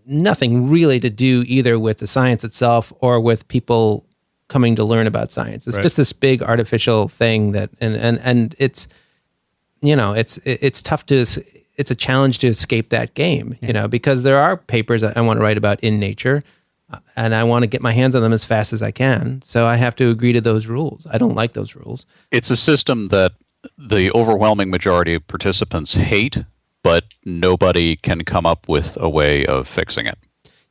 nothing really to do either with the science itself or with people coming to learn about science. It's just this big artificial thing that, and it's, it's tough it's a challenge to escape that game, because there are papers that I want to write about in Nature, and I want to get my hands on them as fast as I can. So I have to agree to those rules. I don't like those rules. It's a system that the overwhelming majority of participants hate, but nobody can come up with a way of fixing it.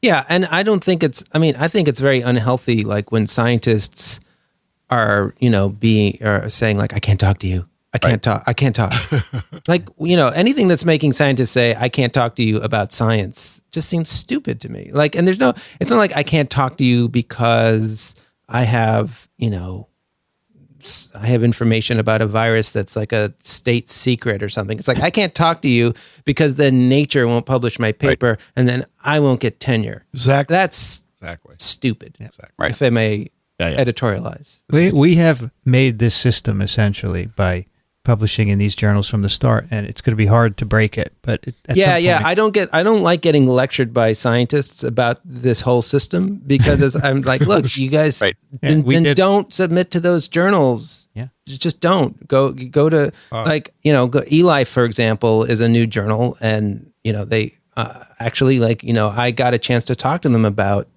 Yeah, and I think it's very unhealthy, like when scientists are, saying like, I can't talk to you. I can't talk. Like, anything that's making scientists say, I can't talk to you about science just seems stupid to me. Like, and it's not like I can't talk to you because I have, I have information about a virus that's like a state secret or something. It's like, I can't talk to you because then Nature won't publish my paper and then I won't get tenure. Exactly. That's stupid. Yeah. Exactly. If I may editorialize. We have made this system essentially by publishing in these journals from the start, and it's going to be hard to break it. But I don't like getting lectured by scientists about this whole system, because I'm like, look, you guys, then don't submit to those journals. Yeah, just don't go to eLife, for example, is a new journal, and they actually I got a chance to talk to them about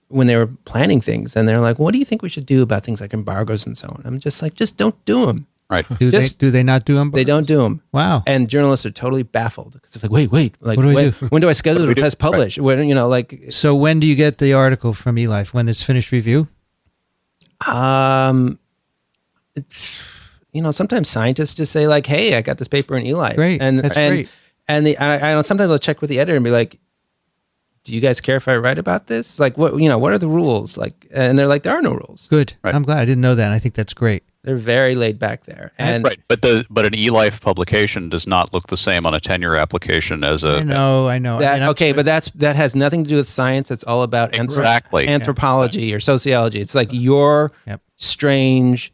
when they were planning things, and they're like, what do you think we should do about things like embargoes and so on? I'm just like, just don't do them. Right. Do they not do them? They don't do them. Wow. And journalists are totally baffled because it's like, wait, like what do I do? When do I schedule to press publish? Right. When So when do you get the article from eLife? When it's finished review? Sometimes scientists just say like, hey, I got this paper in eLife. Great. That's great. And I sometimes I'll check with the editor and be like, do you guys care if I write about this? Like, what are the rules? Like, and they're like, there are no rules. Good. Right. I'm glad. I didn't know that. I think that's great. They're very laid back there. And but an eLife publication does not look the same on a tenure application as a. I know. But that has nothing to do with science. It's all about anthropology or sociology. It's like your strange,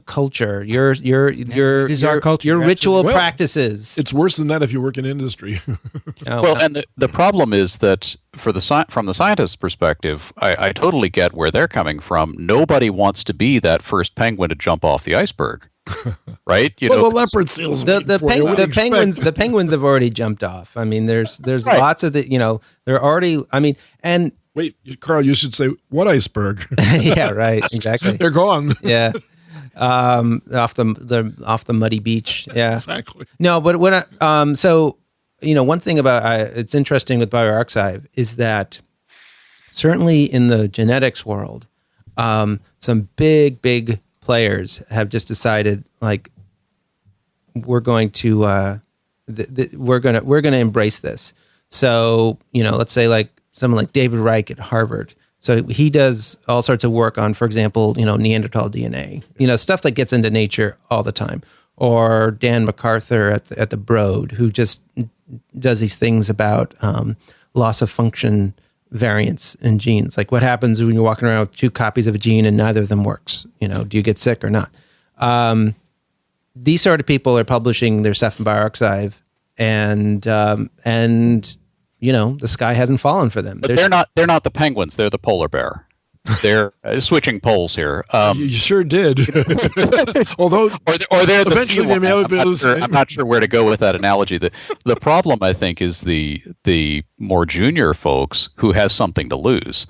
culture. Your culture. Your ritual practices. It's worse than that if you work in industry. And the problem is that from the scientist's perspective, I totally get where they're coming from. Nobody wants to be that first penguin to jump off the iceberg, right? The leopard seals. The penguins have already jumped off. I mean, there's lots of they're already. I mean, and wait, Carl, you should say what iceberg? Yeah, right. Exactly. They're gone. Yeah. Off the muddy beach. Yeah, exactly. No, but when one thing about it's interesting with bioarchive is that certainly in the genetics world, some big players have just decided like we're going to embrace this. So let's say like someone like David Reich at Harvard. So he does all sorts of work on, for example, Neanderthal DNA, stuff that gets into Nature all the time. Or Dan MacArthur at the Broad, who just does these things about loss of function variants in genes. Like what happens when you're walking around with 2 copies of a gene and neither of them works? Do you get sick or not? these sort of people are publishing their stuff in bioarchive, and the sky hasn't fallen for them. But they're not the penguins. They're the polar bear. They're switching poles here. You sure did. Although, or they're eventually they may have been able to say. I'm not sure where to go with that analogy. The problem, I think, is the more junior folks who have something to lose.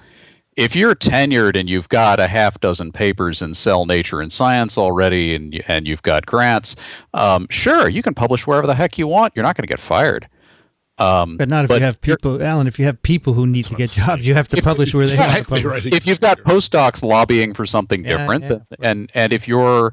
If you're tenured and you've got a half dozen papers in Cell, Nature, and Science already, and you've got grants, sure, you can publish wherever the heck you want. You're not going to get fired. But not if you have people, Alan. If you have people who need to get jobs, you have to publish where they have to publish. Right, If you've got postdocs lobbying for something different, and if you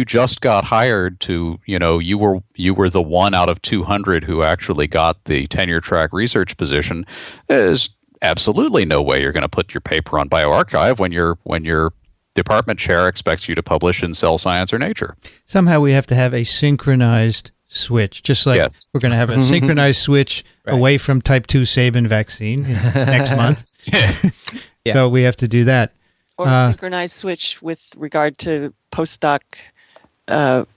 just got hired to, you were the one out of 200 who actually got the tenure track research position, there's absolutely no way you're going to put your paper on bioarchive when your department chair expects you to publish in Cell, Science, or Nature. Somehow we have to have a synchronized switch, just like we're going to have a synchronized switch away from type 2 Sabin vaccine next month. So we have to do that. Or a synchronized switch with regard to postdoc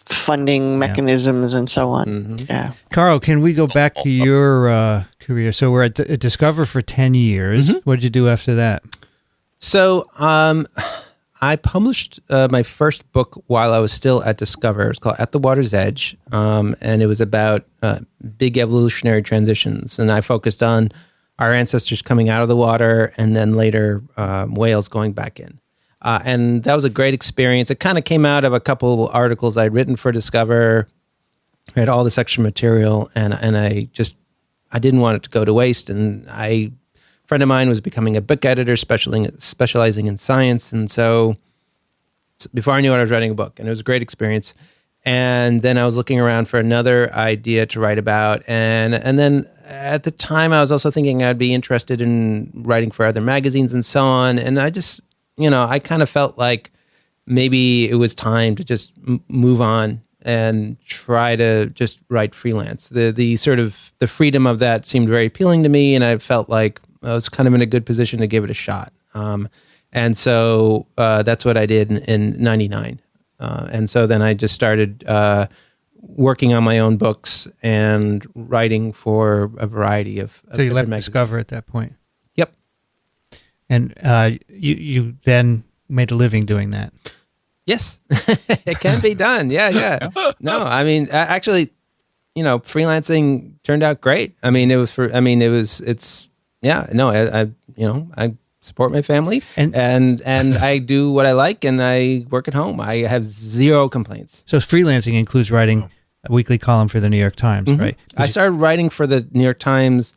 funding mechanisms and so on. Mm-hmm. Yeah. Carl, can we go back to your career? So we're at Discover for 10 years. Mm-hmm. What did you do after that? So I published my first book while I was still at Discover. It was called At the Water's Edge, and it was about big evolutionary transitions. And I focused on our ancestors coming out of the water and then later whales going back in. And that was a great experience. It kind of came out of a couple articles I'd written for Discover. I had all this extra material, and I didn't want it to go to waste. And a friend of mine was becoming a book editor, specializing in science. And so before I knew it, I was writing a book, and it was a great experience. And then I was looking around for another idea to write about. And then at the time, I was also thinking I'd be interested in writing for other magazines and so on. And I just, I kind of felt like maybe it was time to just move on and try to just write freelance. The sort of the freedom of that seemed very appealing to me, and I felt like I was kind of in a good position to give it a shot. And so that's what I did in 99. And so then I just started working on my own books and writing for a variety of So you left magazines. Discover at that point? Yep. And you then made a living doing that? Yes, it can be done. Yeah. No, I mean, actually, freelancing turned out great. I support my family and I do what I like, and I work at home. I have zero complaints. So freelancing includes writing a weekly column for the New York Times, right? I started writing for the New York Times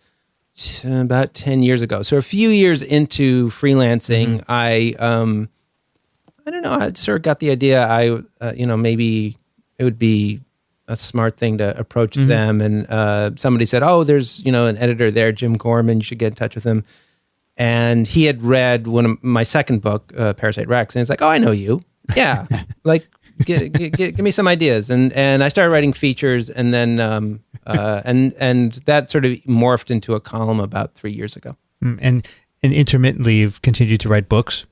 about 10 years ago. So a few years into freelancing, I don't know. I just sort of got the idea. Maybe it would be a smart thing to approach them. And somebody said, "Oh, there's an editor there, Jim Gorman. You should get in touch with him." And he had read one of my second book, Parasite Rex, and he's like, "Oh, I know you. Yeah, like give me some ideas." And I started writing features, and then and that sort of morphed into a column about 3 years ago. And intermittently, you've continued to write books.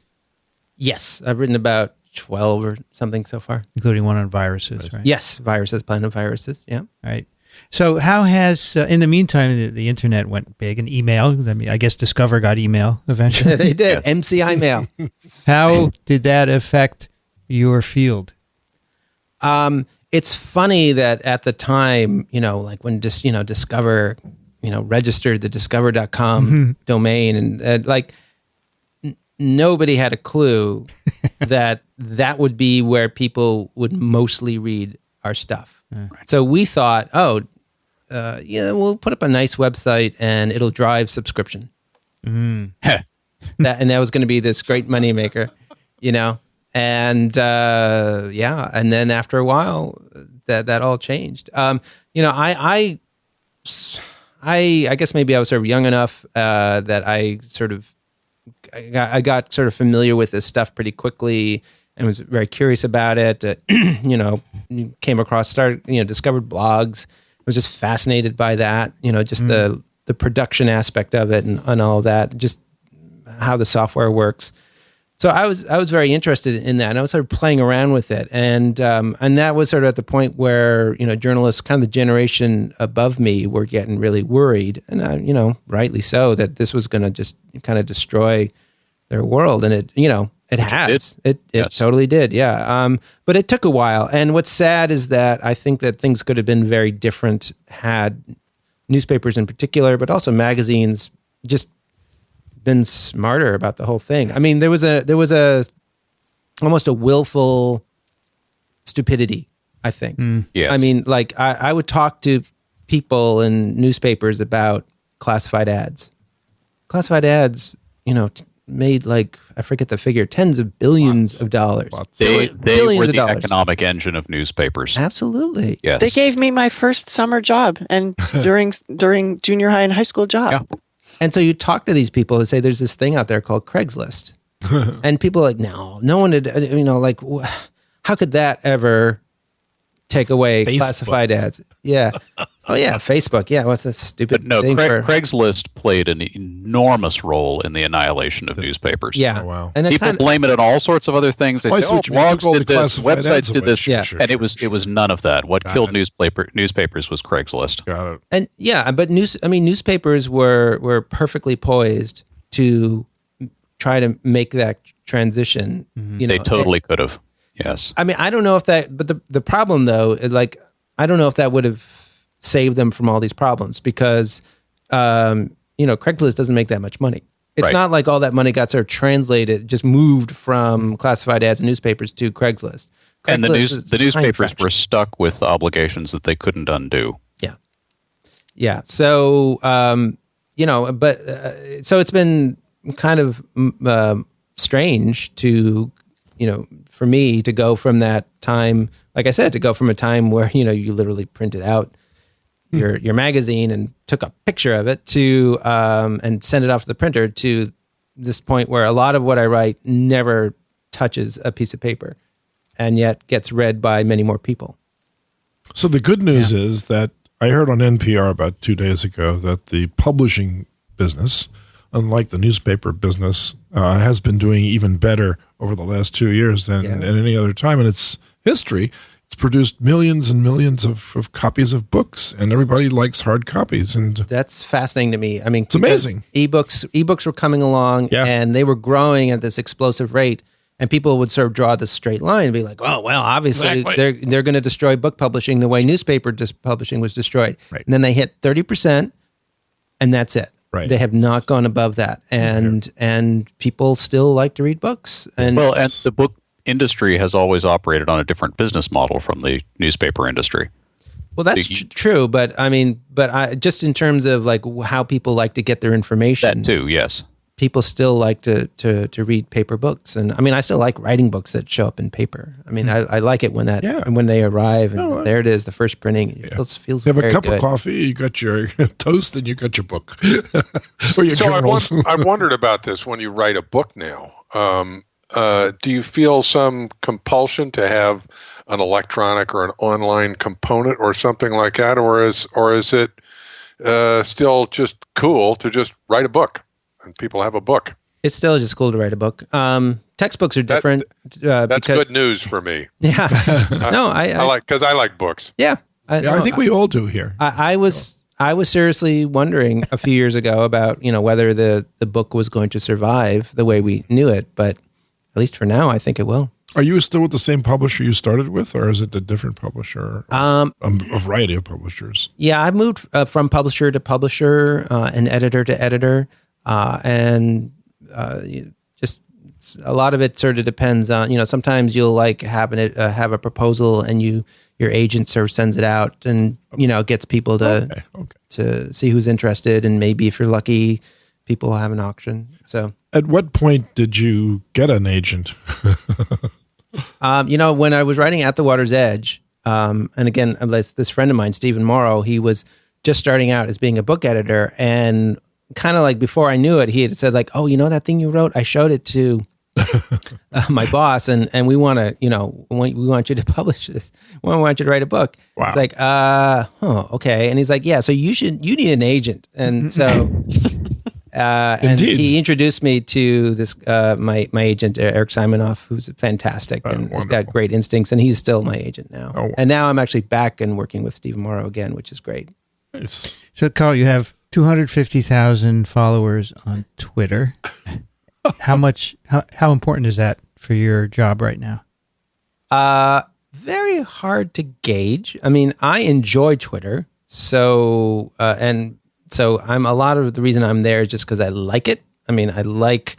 Yes, I've written about 12 or something so far. Including one on viruses, right? Yes, viruses, Planet Viruses, yeah. Right. So how has, in the meantime, the internet went big, and email, I guess Discover got email eventually. They did, MCI mail. How did that affect your field? It's funny that at the time, like when Discover, registered the discover.com domain, and nobody had a clue that would be where people would mostly read our stuff. So we thought, we'll put up a nice website and it'll drive subscription. That was going to be this great moneymaker, and and then after a while, that all changed. I guess maybe I was sort of young enough that I got sort of familiar with this stuff pretty quickly and was very curious about it. Came across, discovered blogs. I was just fascinated by that, just the production aspect of it and all that, just how the software works. So I was very interested in that, and I was sort of playing around with it, and that was sort of at the point where journalists, kind of the generation above me, were getting really worried, and rightly so, that this was going to just kind of destroy their world, and it has. It yes. Totally did, yeah. But it took a while, and what's sad is that I think that things could have been very different had newspapers in particular, but also magazines, just been smarter about the whole thing. I mean, there was almost a willful stupidity, I think. Yes. I mean, like I would talk to people in newspapers about classified ads. Classified ads, made, like, I forget the figure, tens of billions of dollars. They were the economic engine of newspapers. Absolutely. Yes. They gave me my first summer job and during junior high and high school job. Yeah. And so you talk to these people and say, there's this thing out there called Craigslist. And people are like, no one had, how could that ever take away Facebook. Classified ads? Yeah. Oh, yeah, Facebook. Yeah, what's that stupid thing Craigslist played an enormous role in the annihilation of newspapers. Yeah. Oh, wow. And People blame it on all sorts of other things. They say, blogs did this, websites did this. Yeah. And it was none of that. What killed newspapers was Craigslist. Got it. And yeah, but newspapers were perfectly poised to try to make that transition. They totally could have. Yes. I mean, I don't know if that, but the problem though is, like, I don't know if that would have saved them from all these problems, because Craigslist doesn't make that much money. It's not like all that money got sort of translated, just moved from classified ads and newspapers to Craigslist. And the newspapers were stuck with obligations that they couldn't undo. Yeah. Yeah. So, so it's been kind of strange to, for me to go from that time, like I said, to go from a time where, you literally printed out your magazine and took a picture of it to and send it off to the printer, to this point where a lot of what I write never touches a piece of paper and yet gets read by many more people. So the good news is that I heard on NPR about 2 days ago that the publishing business, unlike the newspaper business, has been doing even better over the last 2 years than at any other time in its history. It's produced millions and millions of copies of books, and everybody likes hard copies. And that's fascinating to me. I mean, it's amazing. Ebooks were coming along, and they were growing at this explosive rate. And people would sort of draw this straight line and be like, "Oh, well, obviously they're going to destroy book publishing the way newspaper publishing was destroyed." Right. And then they hit 30%, and that's it. Right. They have not gone above that, and people still like to read books. And and the book industry has always operated on a different business model from the newspaper industry. Well, that's true, but I just in terms of like how people like to get their information. That too, yes. People still like to read paper books, and I mean, I still like writing books that show up in paper. I mean, I like it when they arrive, and there it is, the first printing. It feels you have very a cup good. of coffee, you got your toast, and you got your book or your journals. I've wondered about this when you write a book now. Do you feel some compulsion to have an electronic or an online component or something like that, or is it still just cool to just write a book? And people have a book. It's still just cool to write a book. Textbooks are different. That's good news for me. Yeah. No, I like books. Yeah. I think we all do here. I was seriously wondering a few years ago about, whether the book was going to survive the way we knew it, but at least for now, I think it will. Are you still with the same publisher you started with, or is it a different publisher? A variety of publishers. Yeah, I've moved from publisher to publisher and editor to editor. Just a lot of it sort of depends on, sometimes you'll have a proposal and your agent sort of sends it out and, gets people to see who's interested. And maybe if you're lucky, people will have an auction. So at what point did you get an agent? When I was writing At the Water's Edge, and again, this friend of mine, Stephen Morrow, he was just starting out as being a book editor, and kind of like before I knew it, he had said like, "Oh, that thing you wrote? I showed it to my boss, and we want to, we want you to publish this. We want you to write a book." Wow. It's like, okay. And he's like, "Yeah, so you need an agent." And so, And he introduced me to this my agent Eric Simonoff, who's fantastic and he's got great instincts, and he's still my agent now. Oh, wow. And now I'm actually back and working with Steve Morrow again, which is great. Nice. So, Carl, you have 250,000 followers on Twitter. How important is that for your job right now? Very hard to gauge. I mean, I enjoy Twitter, so I'm a lot of the reason I'm there is just because I like it. I mean, I like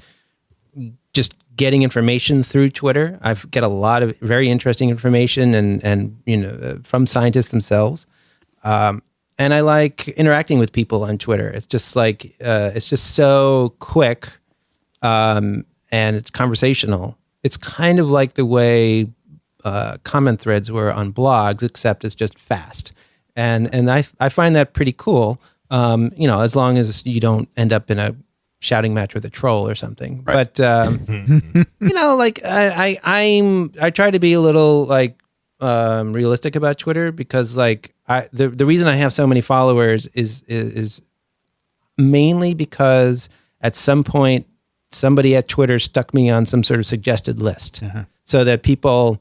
just getting information through Twitter. I get a lot of very interesting information and from scientists themselves. And I like interacting with people on Twitter. It's just like it's just so quick, and it's conversational. It's kind of like the way comment threads were on blogs, except it's just fast. And I find that pretty cool. As long as you don't end up in a shouting match with a troll or something. Right. But I try to be a little realistic about Twitter, because the reason I have so many followers is mainly because at some point somebody at Twitter stuck me on some sort of suggested list, so that people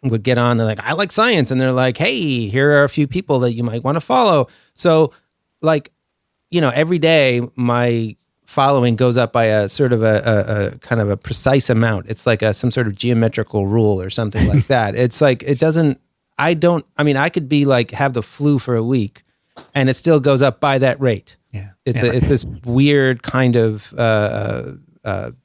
would get on. They're like, I like science, and they're like, hey, here are a few people that you might want to follow. So, every day my following goes up by a sort of a kind of a precise amount. It's like some sort of geometrical rule or something like that. It's like, it doesn't, I could be have the flu for a week and it still goes up by that rate. Yeah. It's this weird kind of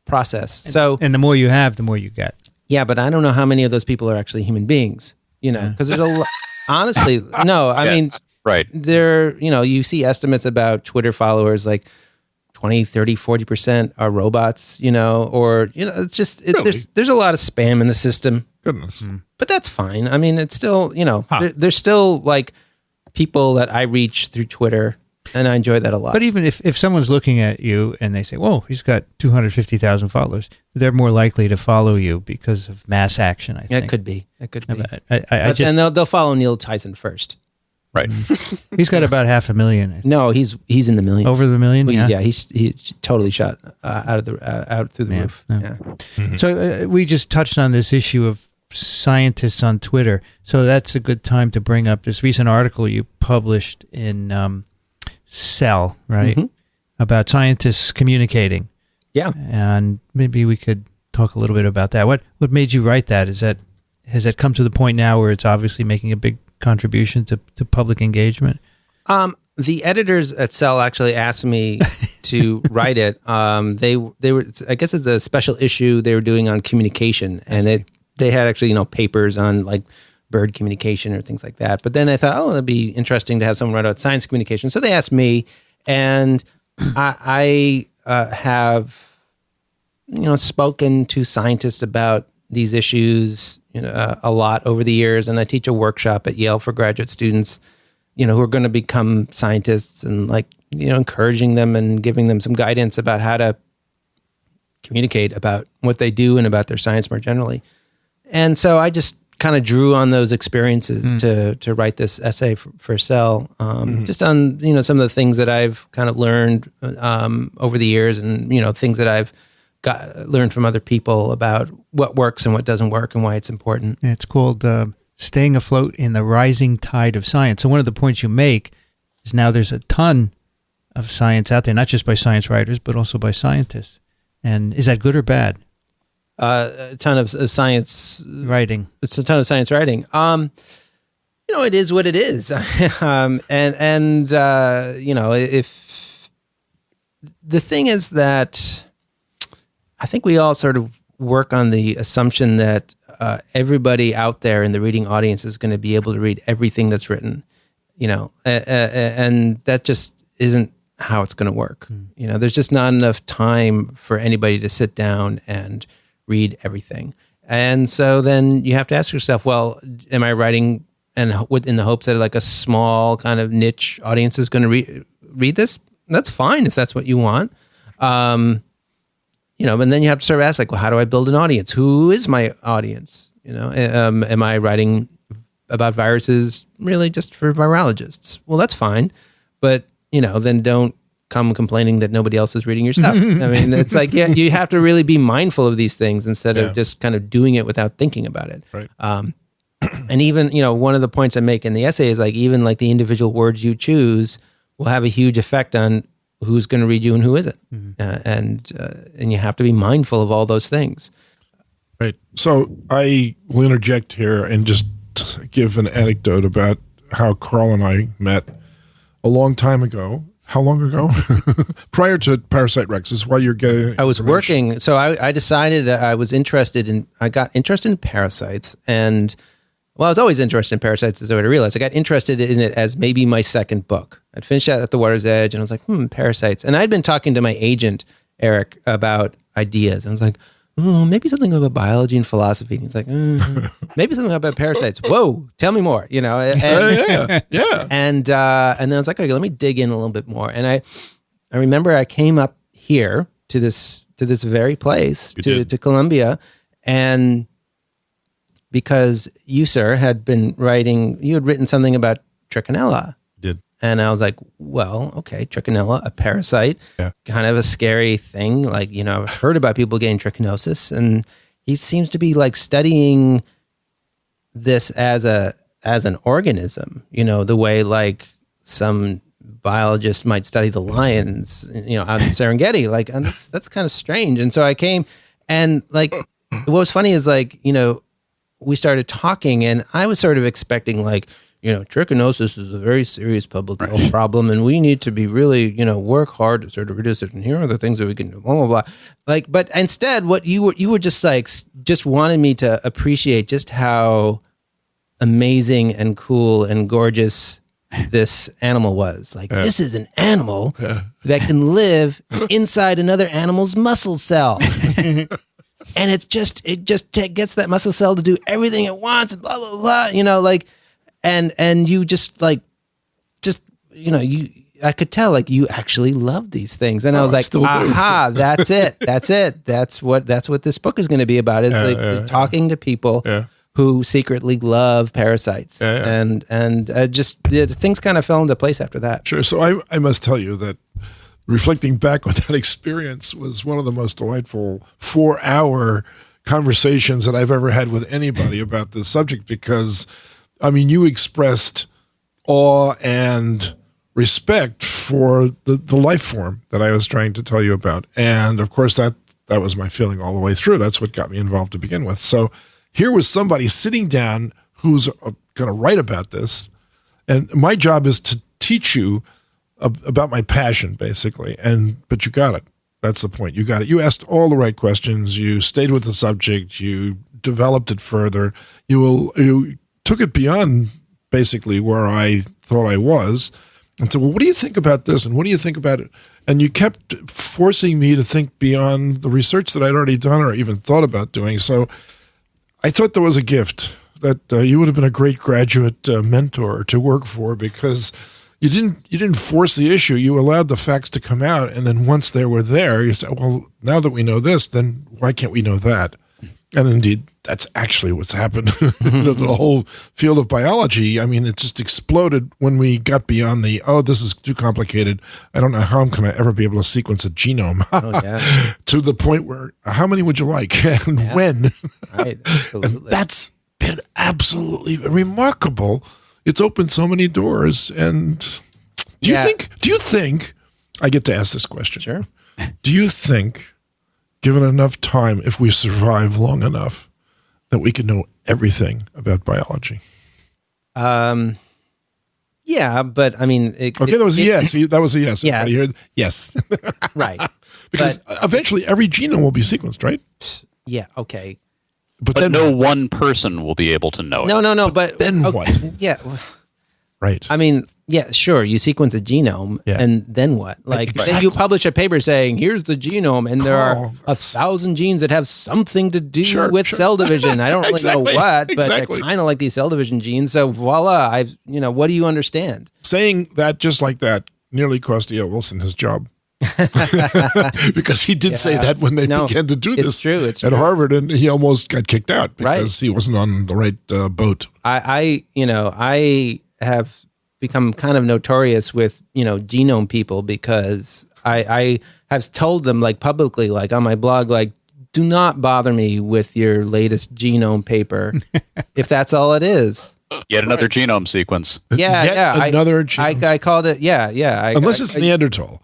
process. And the more you have, the more you get. Yeah, but I don't know how many of those people are actually human beings, because there's honestly, no, I mean, right. There, you see estimates about Twitter followers, 20, 30, 40% are robots, it's just, really? there's a lot of spam in the system. Goodness. But that's fine. I mean, it's still, there's still people that I reach through Twitter, and I enjoy that a lot. But even if someone's looking at you and they say, whoa, he's got 250,000 followers, they're more likely to follow you because of mass action, I think. Yeah, it could be. And they'll follow Neil Tyson first. Right. He's got about 500,000. No, he's in the million. Over the million? Yeah, he's totally shot out through the roof. Yeah. Yeah. Mm-hmm. So we just touched on this issue of scientists on Twitter. So that's a good time to bring up this recent article you published in Cell, right? Mm-hmm. About scientists communicating. Yeah. And maybe we could talk a little bit about that. What made you write that? Has that come to the point now where it's obviously making a big contribution to public engagement? The editors at Cell actually asked me to write it. They were, I guess it's a special issue they were doing on communication, and they had actually papers on bird communication or things like that. But then I thought, that'd be interesting to have someone write about science communication. So they asked me, and I have spoken to scientists about these issues a lot over the years, and I teach a workshop at Yale for graduate students, who are going to become scientists, and encouraging them and giving them some guidance about how to communicate about what they do and about their science more generally. And so I just kind of drew on those experiences to write this essay for Cell, just on some of the things that I've kind of learned over the years, and things that I've learned from other people about what works and what doesn't work and why it's important. It's called Staying Afloat in the Rising Tide of Science. So one of the points you make is now there's a ton of science out there, not just by science writers, but also by scientists. And is that good or bad? A ton of science writing. It's a ton of science writing. It is what it is. If the thing is that I think we all sort of work on the assumption that everybody out there in the reading audience is going to be able to read everything that's written, and that just isn't how it's going to work. There's just not enough time for anybody to sit down and read everything. And so then you have to ask yourself, well, am I writing in the hopes that a small kind of niche audience is going to read this? That's fine if that's what you want. And then you have to sort of ask, well, how do I build an audience? Who is my audience? Am I writing about viruses really just for virologists? Well, that's fine. But, then don't come complaining that nobody else is reading your stuff. I mean, it's like, yeah, you have to really be mindful of these things instead of just kind of doing it without thinking about it. Right. And even, one of the points I make in the essay is like, even like the individual words you choose will have a huge effect on who's going to read you and who isn't. And you have to be mindful of all those things. Right. So I will interject here and just give an anecdote about how Carl and I met a long time ago. How long ago? Prior to Parasite Rex is while you're getting. I was working, so I decided that I got interested in parasites, and I was always interested in parasites, is what I realized. I got interested in it as maybe my second book. I'd finished that at the Water's Edge, and I was like, parasites. And I'd been talking to my agent, Eric, about ideas. I was like, maybe something about biology and philosophy. And he's like, maybe something about parasites. Whoa, tell me more, And, yeah. And then I was like, okay, let me dig in a little bit more. And I remember I came up here to this very place, to Columbia, and because you, sir, had written something about trichinella. Did. And I was like, well, okay, trichinella, a parasite, kind of a scary thing. Like, I've heard about people getting trichinosis, and he seems to be like studying this as an organism, the way like some biologist might study the lions, out in Serengeti. Like, and that's kind of strange. And so I came, and like, what was funny is like, we started talking, and I was sort of expecting like, trichinosis is a very serious public health problem, and we need to be really, work hard to sort of reduce it. And here are the things that we can do, blah, blah, blah. Like, but instead, what you were just like, just wanted me to appreciate just how amazing and cool and gorgeous this animal was. Like, this is an animal that can live inside another animal's muscle cell. And it just gets that muscle cell to do everything it wants and blah, blah, blah, like, and you just like, I could tell like you actually love these things. And I was like, aha, that's it. That's what this book is going to be about, is talking to people who secretly love parasites. And just things kind of fell into place after that. Sure. So I must tell you that reflecting back on that experience was one of the most delightful 4-hour conversations that I've ever had with anybody about this subject, because, I mean, you expressed awe and respect for the life form that I was trying to tell you about. And of course, that was my feeling all the way through. That's what got me involved to begin with. So here was somebody sitting down who's going to write about this. And my job is to teach you about my passion, basically. But you got it. That's the point. You got it. You asked all the right questions. You stayed with the subject. You developed it further. You took it beyond basically where I thought I was, and said, well, what do you think about this? And what do you think about it? And you kept forcing me to think beyond the research that I'd already done or even thought about doing. So I thought there was a gift that you would have been a great graduate mentor to work for, because you didn't force the issue. You allowed the facts to come out, and then once they were there, you said, well, now that we know this, then why can't we know that? And indeed, that's actually what's happened. The whole field of biology, I mean, it just exploded when we got beyond this is too complicated. I don't know how I'm going to ever be able to sequence a genome. To the point where, how many would you like and when? Right, absolutely. And that's been absolutely remarkable. It's opened so many doors. And do you think, I get to ask this question. Sure. Do you think, given enough time, if we survive long enough, that we can know everything about biology? Yeah, but I mean... that was a yes. That was a yes. Yeah. You heard? Yes. Right. Because eventually every genome will be sequenced, right? Yeah, okay. But then no one person will be able to know it. No, but... Then what? Yeah. Right. I mean, yeah, sure, you sequence a genome, and then what? Like, then you publish a paper saying, here's the genome, and there are 1,000 genes that have something to do with cell division. I don't really know what, but they're kind of like these cell division genes. So voila, what do you understand? Saying that just like that nearly cost E.O. Wilson his job. Because he did say that when they began to do this at Harvard, and he almost got kicked out because he wasn't on the right boat. I have become kind of notorious with, genome people because I have told them like publicly, like on my blog, like, do not bother me with your latest genome paper if that's all it is. Yet another genome sequence. Yeah. Another genome. I called it. Yeah. Unless it's Neanderthal.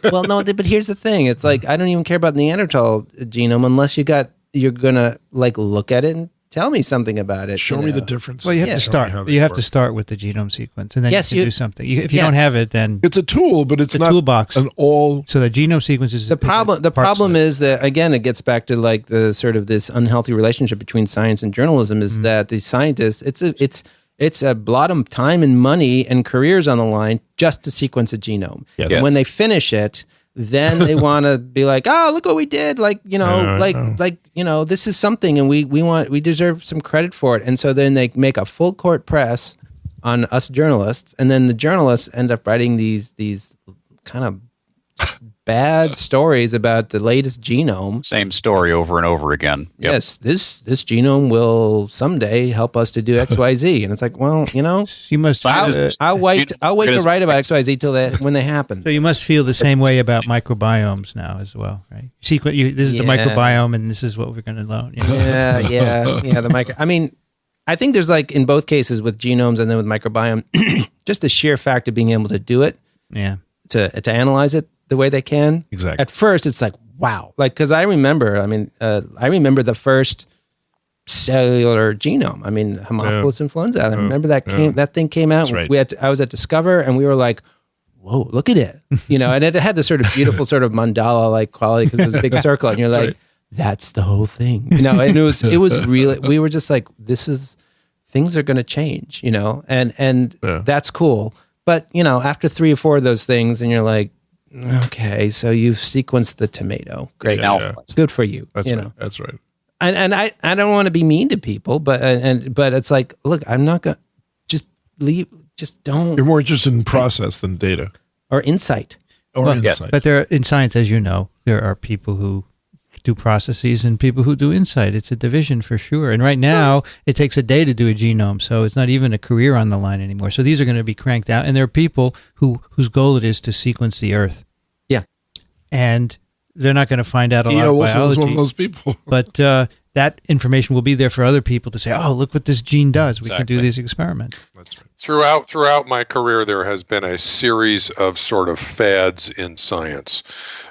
Well, no, but here's the thing. It's like, I don't even care about Neanderthal genome unless you're going to like look at it and tell me something about it. Show me the difference. Well, you have to start. You have to start with the genome sequence, and then you can do something. If you don't have it, then it's a tool, but it's a not toolbox. an all. So the genome sequence is the problem. The problem is that again, it gets back to like the sort of this unhealthy relationship between science and journalism. Is that the scientists? It's a lot of time and money and careers on the line just to sequence a genome. Yes. And when they finish it, then they want to be like, oh, look what we did. Like, this is something and we deserve some credit for it. And so then they make a full court press on us journalists. And then the journalists end up writing these kind of bad stories about the latest genome. Same story over and over again. Yep. Yes, this genome will someday help us to do XYZ. And it's like, well, you must. I'll wait to write about XYZ till when they happen. So you must feel the same way about microbiomes now as well, right? This is the microbiome, and this is what we're going to learn. Yeah. The micro. I mean, I think there's like in both cases with genomes and then with microbiome, just the sheer fact of being able to do it. Yeah. To analyze it the way they can. Exactly. At first, it's like, wow. Like, because I remember the first cellular genome. I mean, Haemophilus influenza. I remember that thing came out. That's right. I was at Discover, and we were like, whoa, look at it. And it had this sort of beautiful sort of mandala-like quality because it was a big circle, and you're like, that's the whole thing. And it was really, we were just like, things are going to change, and that's cool. But, after 3 or 4 of those things, and you're like, okay, so you've sequenced the tomato. Great. Yeah. Good for you. That's right. That's right. And I don't want to be mean to people, but it's like, look, I'm not going to just leave. Just don't. You're more interested in process than data. Or insight. Insight. But in science, as you know, there are people who do processes and people who do insight. It's a division for sure. And right now, it takes a day to do a genome, so it's not even a career on the line anymore. So these are going to be cranked out, and there are people whose goal it is to sequence the Earth. Yeah. And they're not going to find out a lot of biology. Is one of those people. But that information will be there for other people to say, oh, look what this gene does. We can do these experiments. That's right. Throughout my career, there has been a series of sort of fads in science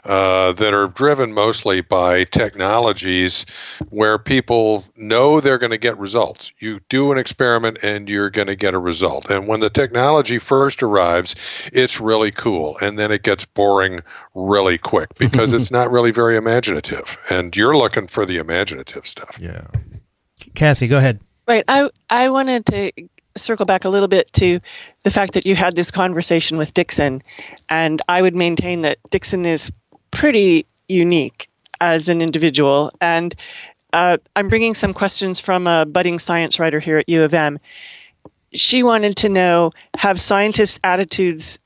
that are driven mostly by technologies where people know they're going to get results. You do an experiment and you're going to get a result. And when the technology first arrives, it's really cool. And then it gets boring really quick because it's not really very imaginative. And you're looking for the imaginative stuff. Yeah. Kathy, go ahead. Right. I wanted to circle back a little bit to the fact that you had this conversation with Dickson, and I would maintain that Dickson is pretty unique as an individual. And I'm bringing some questions from a budding science writer here at U of M. She wanted to know, have scientists' attitudes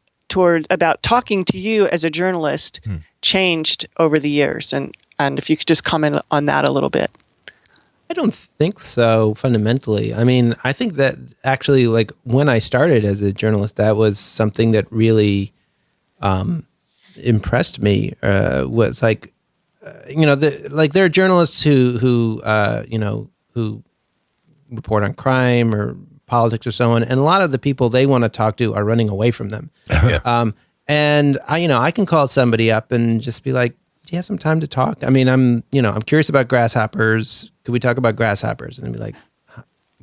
about talking to you as a journalist changed over the years? And if you could just comment on that a little bit. I don't think so, fundamentally. I mean, I think that actually, like, when I started as a journalist, that was something that really impressed me. Was like, there are journalists who report on crime or politics or so on, and a lot of the people they want to talk to are running away from them. And I can call somebody up and just be like, do you have some time to talk? I mean, I'm curious about grasshoppers. Could we talk about grasshoppers? And I'd be like,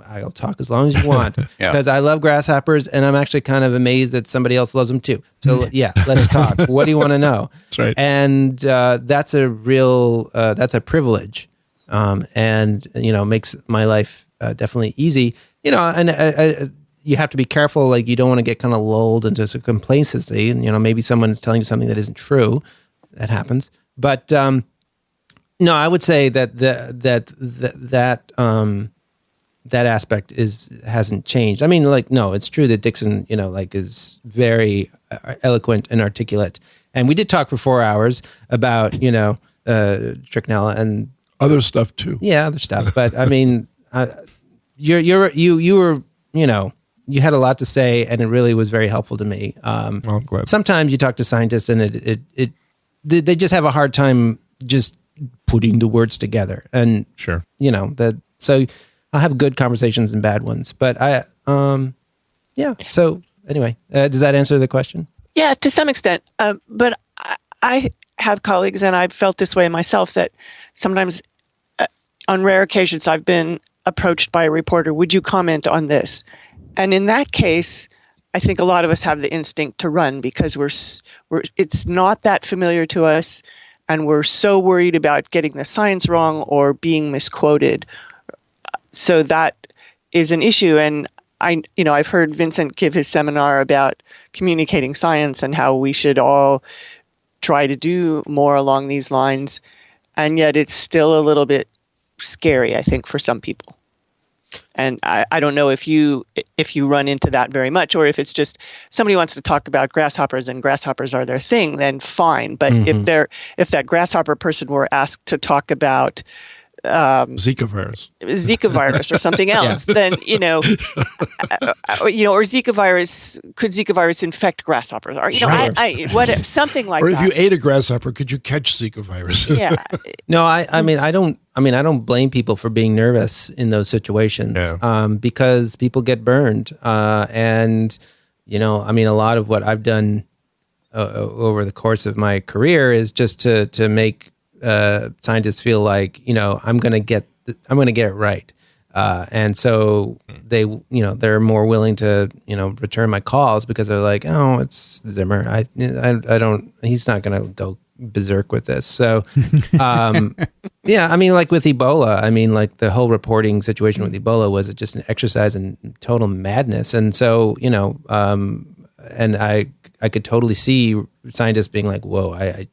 I'll talk as long as you want because I love grasshoppers and I'm actually kind of amazed that somebody else loves them too. So let's talk. What do you want to know? That's right. And that's a real, that's a privilege. And makes my life definitely easy, and you have to be careful. Like, you don't want to get kind of lulled into some complacency and, maybe someone is telling you something that isn't true. That happens. But no, I would say that that aspect hasn't changed. I mean, no, it's true that Dickson, is very eloquent and articulate. And we did talk for 4 hours about, Trichinella and other stuff too. Yeah, other stuff. But I mean, you were, you had a lot to say, and it really was very helpful to me. Well, I'm glad. Sometimes you talk to scientists, and they just have a hard time just putting the words together. And Sure. So I'll have good conversations and bad ones. But yeah. So anyway, does that answer the question? Yeah, to some extent. But I have colleagues, and I've felt this way myself, that sometimes on rare occasions I've been approached by a reporter, would you comment on this? And in that case, I think a lot of us have the instinct to run because it's not that familiar to us, and we're so worried about getting the science wrong or being misquoted. So that is an issue. And I've heard Vincent give his seminar about communicating science and how we should all try to do more along these lines. And yet it's still a little bit scary, I think, for some people. And I don't know if you run into that very much, or if it's just somebody wants to talk about grasshoppers and grasshoppers are their thing, then fine. But if that grasshopper person were asked to talk about Zika virus or something else, then or Zika virus, could Zika virus infect grasshoppers, or Sure. Something like or that. if you ate a grasshopper, could you catch Zika virus? Yeah. No, I mean I don't blame people for being nervous in those situations, because people get burned, and a lot of what I've done over the course of my career is just to make scientists feel like I'm going to get it right, and so they're more willing to return my calls because they're like, oh, it's Zimmer. I don't. He's not going to go berserk with this. So yeah, I mean, like with Ebola, I mean, like the whole reporting situation with Ebola was just an exercise in total madness, and so and I could totally see scientists being like, whoa, I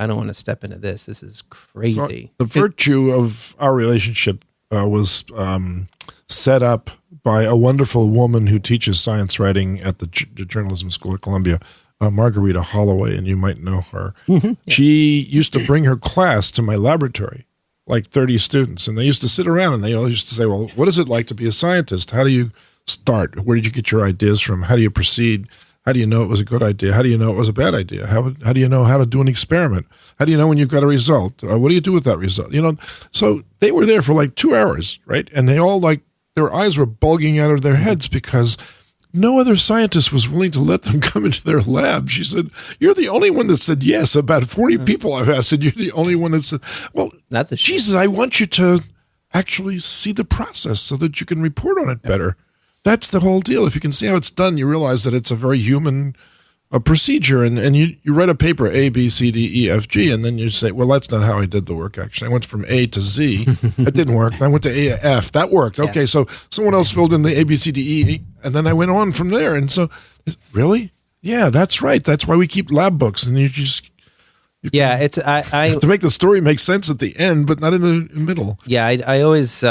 don't want to step into this. This is crazy. So the virtue of our relationship was set up by a wonderful woman who teaches science writing at the Journalism School at Columbia, Margarita Holloway, and you might know her. Yeah. She used to bring her class to my laboratory, like 30 students, and they used to sit around and they all used to say, well, what is it like to be a scientist? How do you start? Where did you get your ideas from? How do you proceed? How do you know it was a good idea? How do you know it was a bad idea? How do you know how to do an experiment? How do you know when you've got a result? What do you do with that result? So they were there for like 2 hours, right? And they all their eyes were bulging out of their heads because no other scientist was willing to let them come into their lab. She said, you're the only one that said yes. About 40 people I've asked, and you're the only one that said, well, that's Jesus, I want you to actually see the process so that you can report on it better. That's the whole deal. If you can see how it's done, you realize that it's a very human procedure. And you write a paper, A, B, C, D, E, F, G, and then you say, well, that's not how I did the work, actually. I went from A to Z. That didn't work. I went to A to F. That worked. Okay, so someone else filled in the A, B, C, D, E, and then I went on from there. And so, really? Yeah, that's right. That's why we keep lab books. And you it's I to make the story make sense at the end, but not in the middle. Yeah, I always...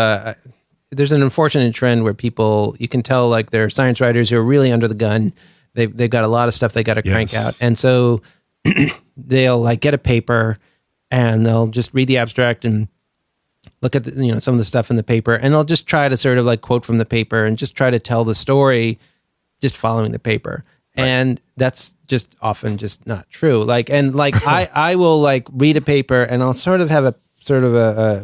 there's an unfortunate trend where people, you can tell like they're science writers who are really under the gun. They've got a lot of stuff they got to crank out. And so they'll like get a paper and they'll just read the abstract and look at some of the stuff in the paper, and they'll just try to sort of like quote from the paper and just try to tell the story just following the paper. Right. And that's just often just not true. I will like read a paper and I'll sort of have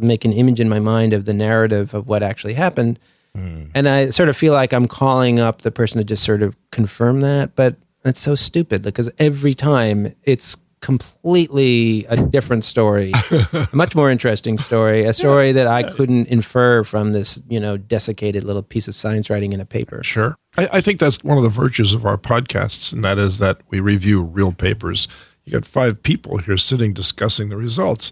make an image in my mind of the narrative of what actually happened. And I sort of feel like I'm calling up the person to just sort of confirm that, but it's so stupid because every time it's completely a different story, a much more interesting story, a story that I couldn't infer from this, desiccated little piece of science writing in a paper. Sure. I think that's one of the virtues of our podcasts, and that is that we review real papers. You got 5 people here sitting discussing the results.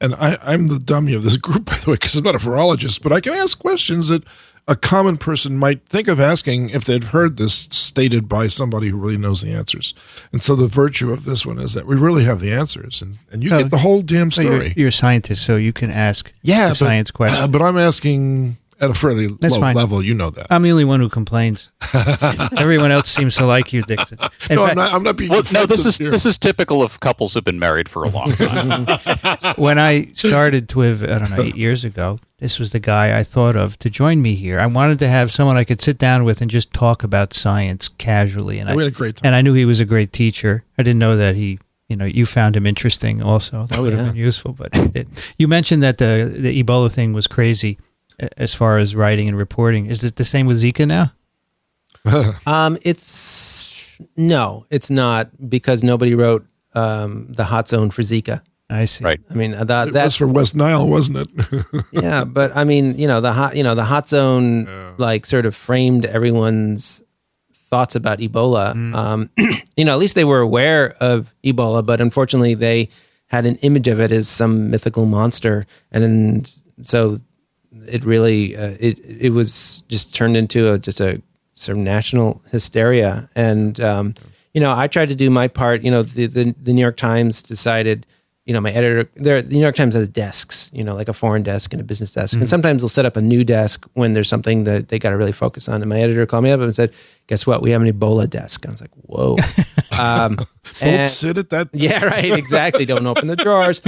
And I'm the dummy of this group, by the way, because I'm not a virologist, but I can ask questions that a common person might think of asking if they'd heard this stated by somebody who really knows the answers. And so the virtue of this one is that we really have the answers, and you get the whole damn story. You're a scientist, so you can ask science questions. But I'm asking at a fairly That's low fine. level. You know that. I'm the only one who complains. Everyone else seems to like you, Dickson. In No, fact, I'm not being Well, no, defensive here. this is typical of couples who've been married for a long time. when I started TWiV, I don't know, 8 years ago, this was the guy I thought of to join me here. I wanted to have someone I could sit down with and just talk about science casually. And we had a great time. And I knew he was a great teacher. I didn't know that you found him interesting also. That would have been useful. But you mentioned that the Ebola thing was crazy as far as writing and reporting. Is it the same with Zika now? It's not, because nobody wrote the hot zone for Zika. I see. Right. I mean, It was for West Nile, wasn't it? yeah, but I mean, the hot zone like sort of framed everyone's thoughts about Ebola. At least they were aware of Ebola, but unfortunately they had an image of it as some mythical monster, and so it really it was just turned into just a sort of national hysteria. And I tried to do my part. The New York Times decided. My editor, the New York Times has desks, like a foreign desk and a business desk. And sometimes they'll set up a new desk when there's something that they got to really focus on. And my editor called me up and said, guess what? We have an Ebola desk. And I was like, whoa. Don't sit at that desk. Yeah, right. Exactly. Don't open the drawers.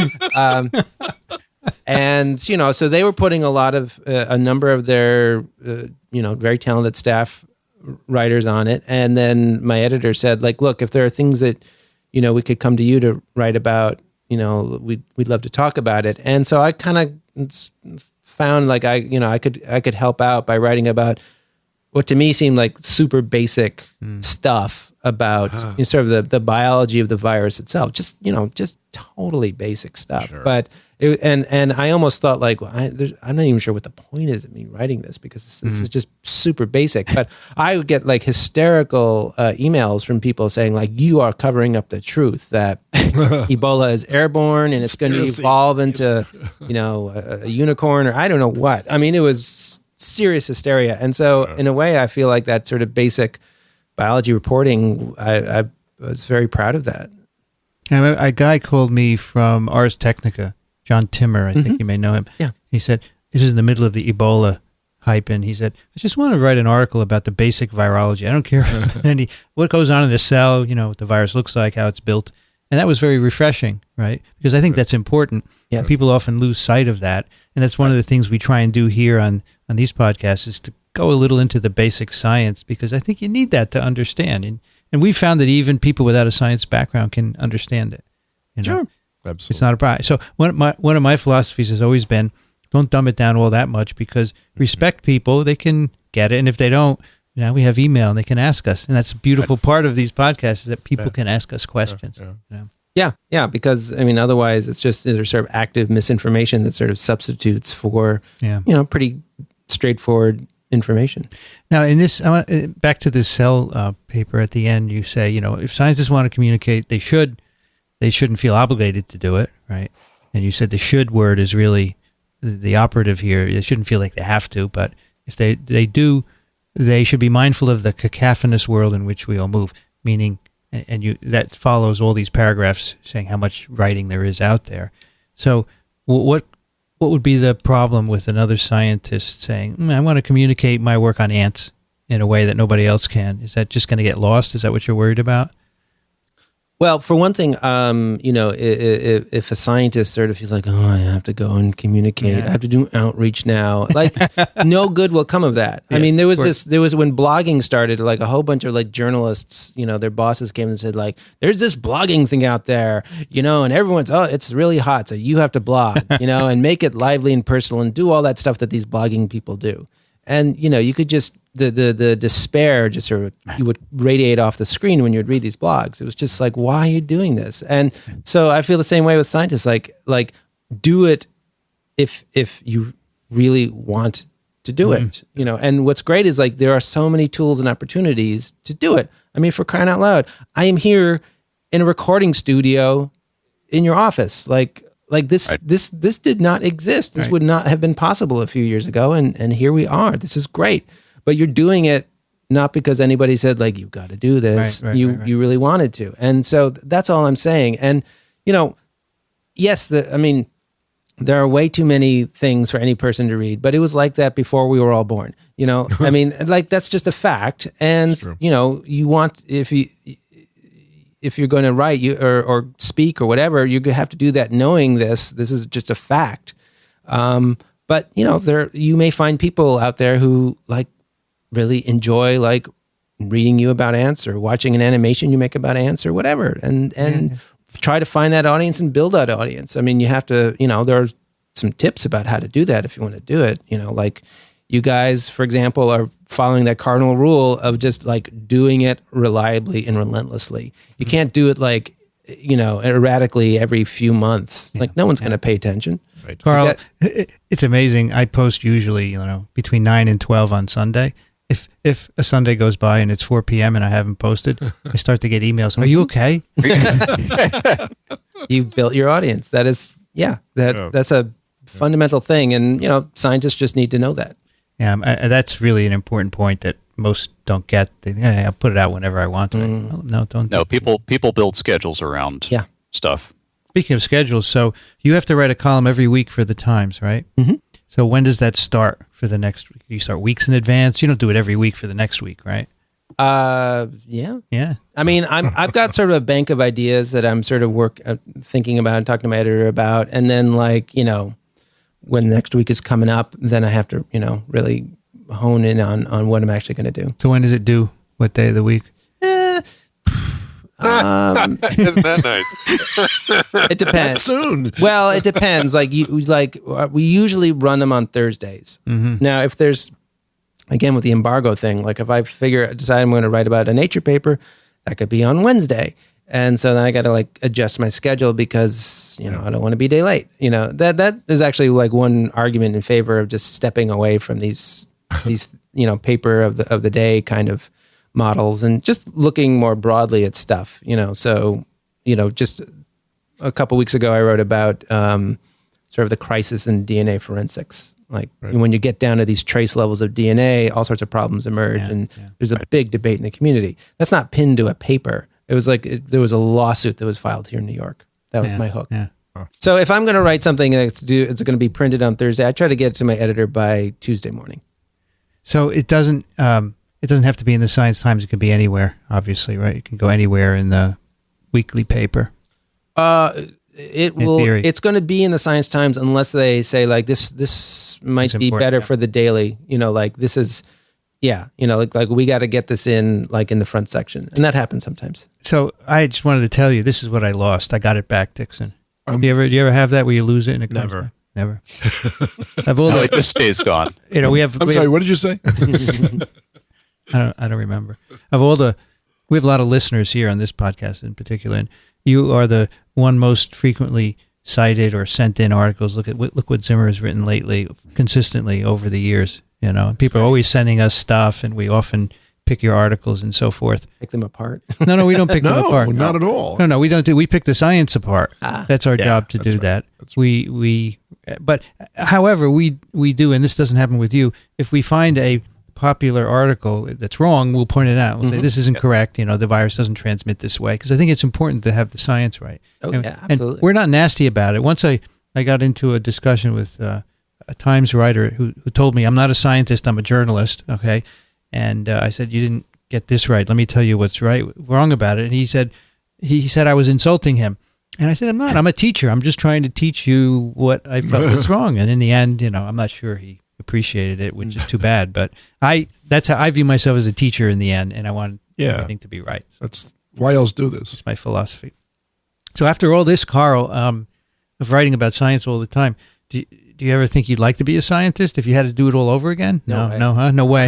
So they were putting a number of their, very talented staff writers on it. And then my editor said, like, look, if there are things that, we could come to you to write about, we'd love to talk about it. And so I kind of found like I could help out by writing about what to me seemed like super basic stuff about sort of the biology of the virus itself. Just totally basic stuff. Sure. But and I almost thought like, well, I'm not even sure what the point is of me writing this, because this is just super basic. But I would get like hysterical emails from people saying like, you are covering up the truth that Ebola is airborne and it's going to evolve into, a unicorn or I don't know what. I mean, it was serious hysteria. And so in a way, I feel like that sort of basic biology reporting, I was very proud of that. A guy called me from Ars Technica, John Timmer, I think you may know him. Yeah. He said, this is in the middle of the Ebola hype, and he said, I just want to write an article about the basic virology. I don't care what goes on in the cell, what the virus looks like, how it's built. And that was very refreshing, right? Because I think that's important. Yeah. People often lose sight of that. And that's one of the things we try and do here on these podcasts is to go a little into the basic science, because I think you need that to understand. And we found that even people without a science background can understand it. Sure. Absolutely. It's not a problem. So one of my philosophies has always been, don't dumb it down all that much, because respect people, they can get it. And if they don't, we have email and they can ask us. And that's a beautiful part of these podcasts, is that people can ask us questions. Yeah, because otherwise it's just there's sort of active misinformation that sort of substitutes for pretty straightforward information. Now, in this, back to this cell paper at the end, you say, if scientists want to communicate, they shouldn't feel obligated to do it, right? And you said the should word is really the operative here. They shouldn't feel like they have to, but if they do, they should be mindful of the cacophonous world in which we all move, meaning, and that follows all these paragraphs saying how much writing there is out there. So what would be the problem with another scientist saying, I want to communicate my work on ants in a way that nobody else can? Is that just going to get lost? Is that what you're worried about? Well, for one thing, if a scientist sort of feels like, I have to go and communicate, I have to do outreach now, like no good will come of that. Yes, I mean, there was when blogging started, like a whole bunch of like journalists, their bosses came and said like, there's this blogging thing out there, and everyone's, it's really hot, so you have to blog, and make it lively and personal and do all that stuff that these blogging people do. And, you could just, the despair just sort of, you would radiate off the screen when you would read these blogs. It was just like, why are you doing this? And so I feel the same way with scientists, like do it if you really want to do it, and what's great is like, there are so many tools and opportunities to do it. I mean, for crying out loud, I am here in a recording studio in your office. Like this, right. this did not exist. This would not have been possible a few years ago. And here we are. This is great. But you're doing it not because anybody said like, you've got to do this. You really wanted to. And so that's all I'm saying. And, yes, there are way too many things for any person to read, but it was like that before we were all born. I mean, like that's just a fact. And you want if you're going to write or speak or whatever, you have to do that knowing this is just a fact. But you may find people out there who like really enjoy like reading you about ants or watching an animation you make about ants or whatever, and try to find that audience and build that audience. I mean, you have to, there are some tips about how to do that if you want to do it. Like you guys, for example, are following that cardinal rule of just like doing it reliably and relentlessly. You can't do it like, erratically every few months. Like no one's going to pay attention. Right. Carl, it's amazing. I post usually, between 9 and 12 on Sunday. If a Sunday goes by and it's 4 p.m. and I haven't posted, I start to get emails. Are you okay? You've built your audience. That is, that's a fundamental thing. And, scientists just need to know that. Yeah, that's really an important point that most don't get. They think, I'll put it out whenever I want to. Well, no, don't. No, people build schedules around stuff. Speaking of schedules, so you have to write a column every week for the Times, right? Mm-hmm. So when does that start for the next week? You start weeks in advance? You don't do it every week for the next week, right? Yeah. Yeah. I mean, I've got sort of a bank of ideas that I'm sort of thinking about and talking to my editor about. And then like, when the next week is coming up, then I have to, really hone in on what I'm actually going to do. So when does it due? What day of the week? Isn't that nice? It depends. Soon. Well, it depends. We usually run them on Thursdays. Mm-hmm. Now, if there's, again, with the embargo thing, like if I decide I'm going to write about a nature paper, that could be on Wednesday. And so then I got to like adjust my schedule because, I don't want to be a day late. That is actually like one argument in favor of just stepping away from these paper of the day kind of models and just looking more broadly at stuff, So, just a couple weeks ago, I wrote about sort of the crisis in DNA forensics. Like when you get down to these trace levels of DNA, all sorts of problems emerge, and there's a big debate in the community. That's not pinned to a paper. It was like there was a lawsuit that was filed here in New York. That was my hook. Yeah. So if I'm going to write something it's going to be printed on Thursday, I try to get it to my editor by Tuesday morning. So it doesn't have to be in the Science Times. It can be anywhere, obviously, right? You can go anywhere in the weekly paper. It's going to be in the Science Times unless they say like this might be better for the daily. Like this is, like we got to get this in like in the front section, and that happens sometimes. So I just wanted to tell you, this is what I lost. I got it back, Dickson. Do you ever have that where you lose it and it comes Never. back? Never. It just stays gone. I'm sorry. What did you say? I don't remember. We have a lot of listeners here on this podcast in particular, and you are the one most frequently cited or sent in articles. Look what Zimmer has written lately, consistently over the years. People are always sending us stuff, and we often pick your articles and so forth. Pick them apart? No, we don't pick them apart. No, not at all. No, we don't do. We pick the science apart. That's our job to do right. that. That's right. But however, we do, and this doesn't happen with you. If we find a popular article that's wrong, we'll point it out. We'll say, this isn't correct. The virus doesn't transmit this way. Because I think it's important to have the science right. Oh, yeah, absolutely. And we're not nasty about it. Once I got into a discussion with a Times writer who told me, I'm not a scientist, I'm a journalist, okay? And I said, you didn't get this right. Let me tell you what's wrong about it. And he said I was insulting him. And I said, I'm not. I'm a teacher. I'm just trying to teach you what I felt was wrong. And in the end, I'm not sure he appreciated it, which is too bad. But that's how I view myself as a teacher in the end, and I want everything to be right. That's why else do this. It's my philosophy. So after all this, Carl, of writing about science all the time, do you ever think you'd like to be a scientist if you had to do it all over again? No, huh? No way.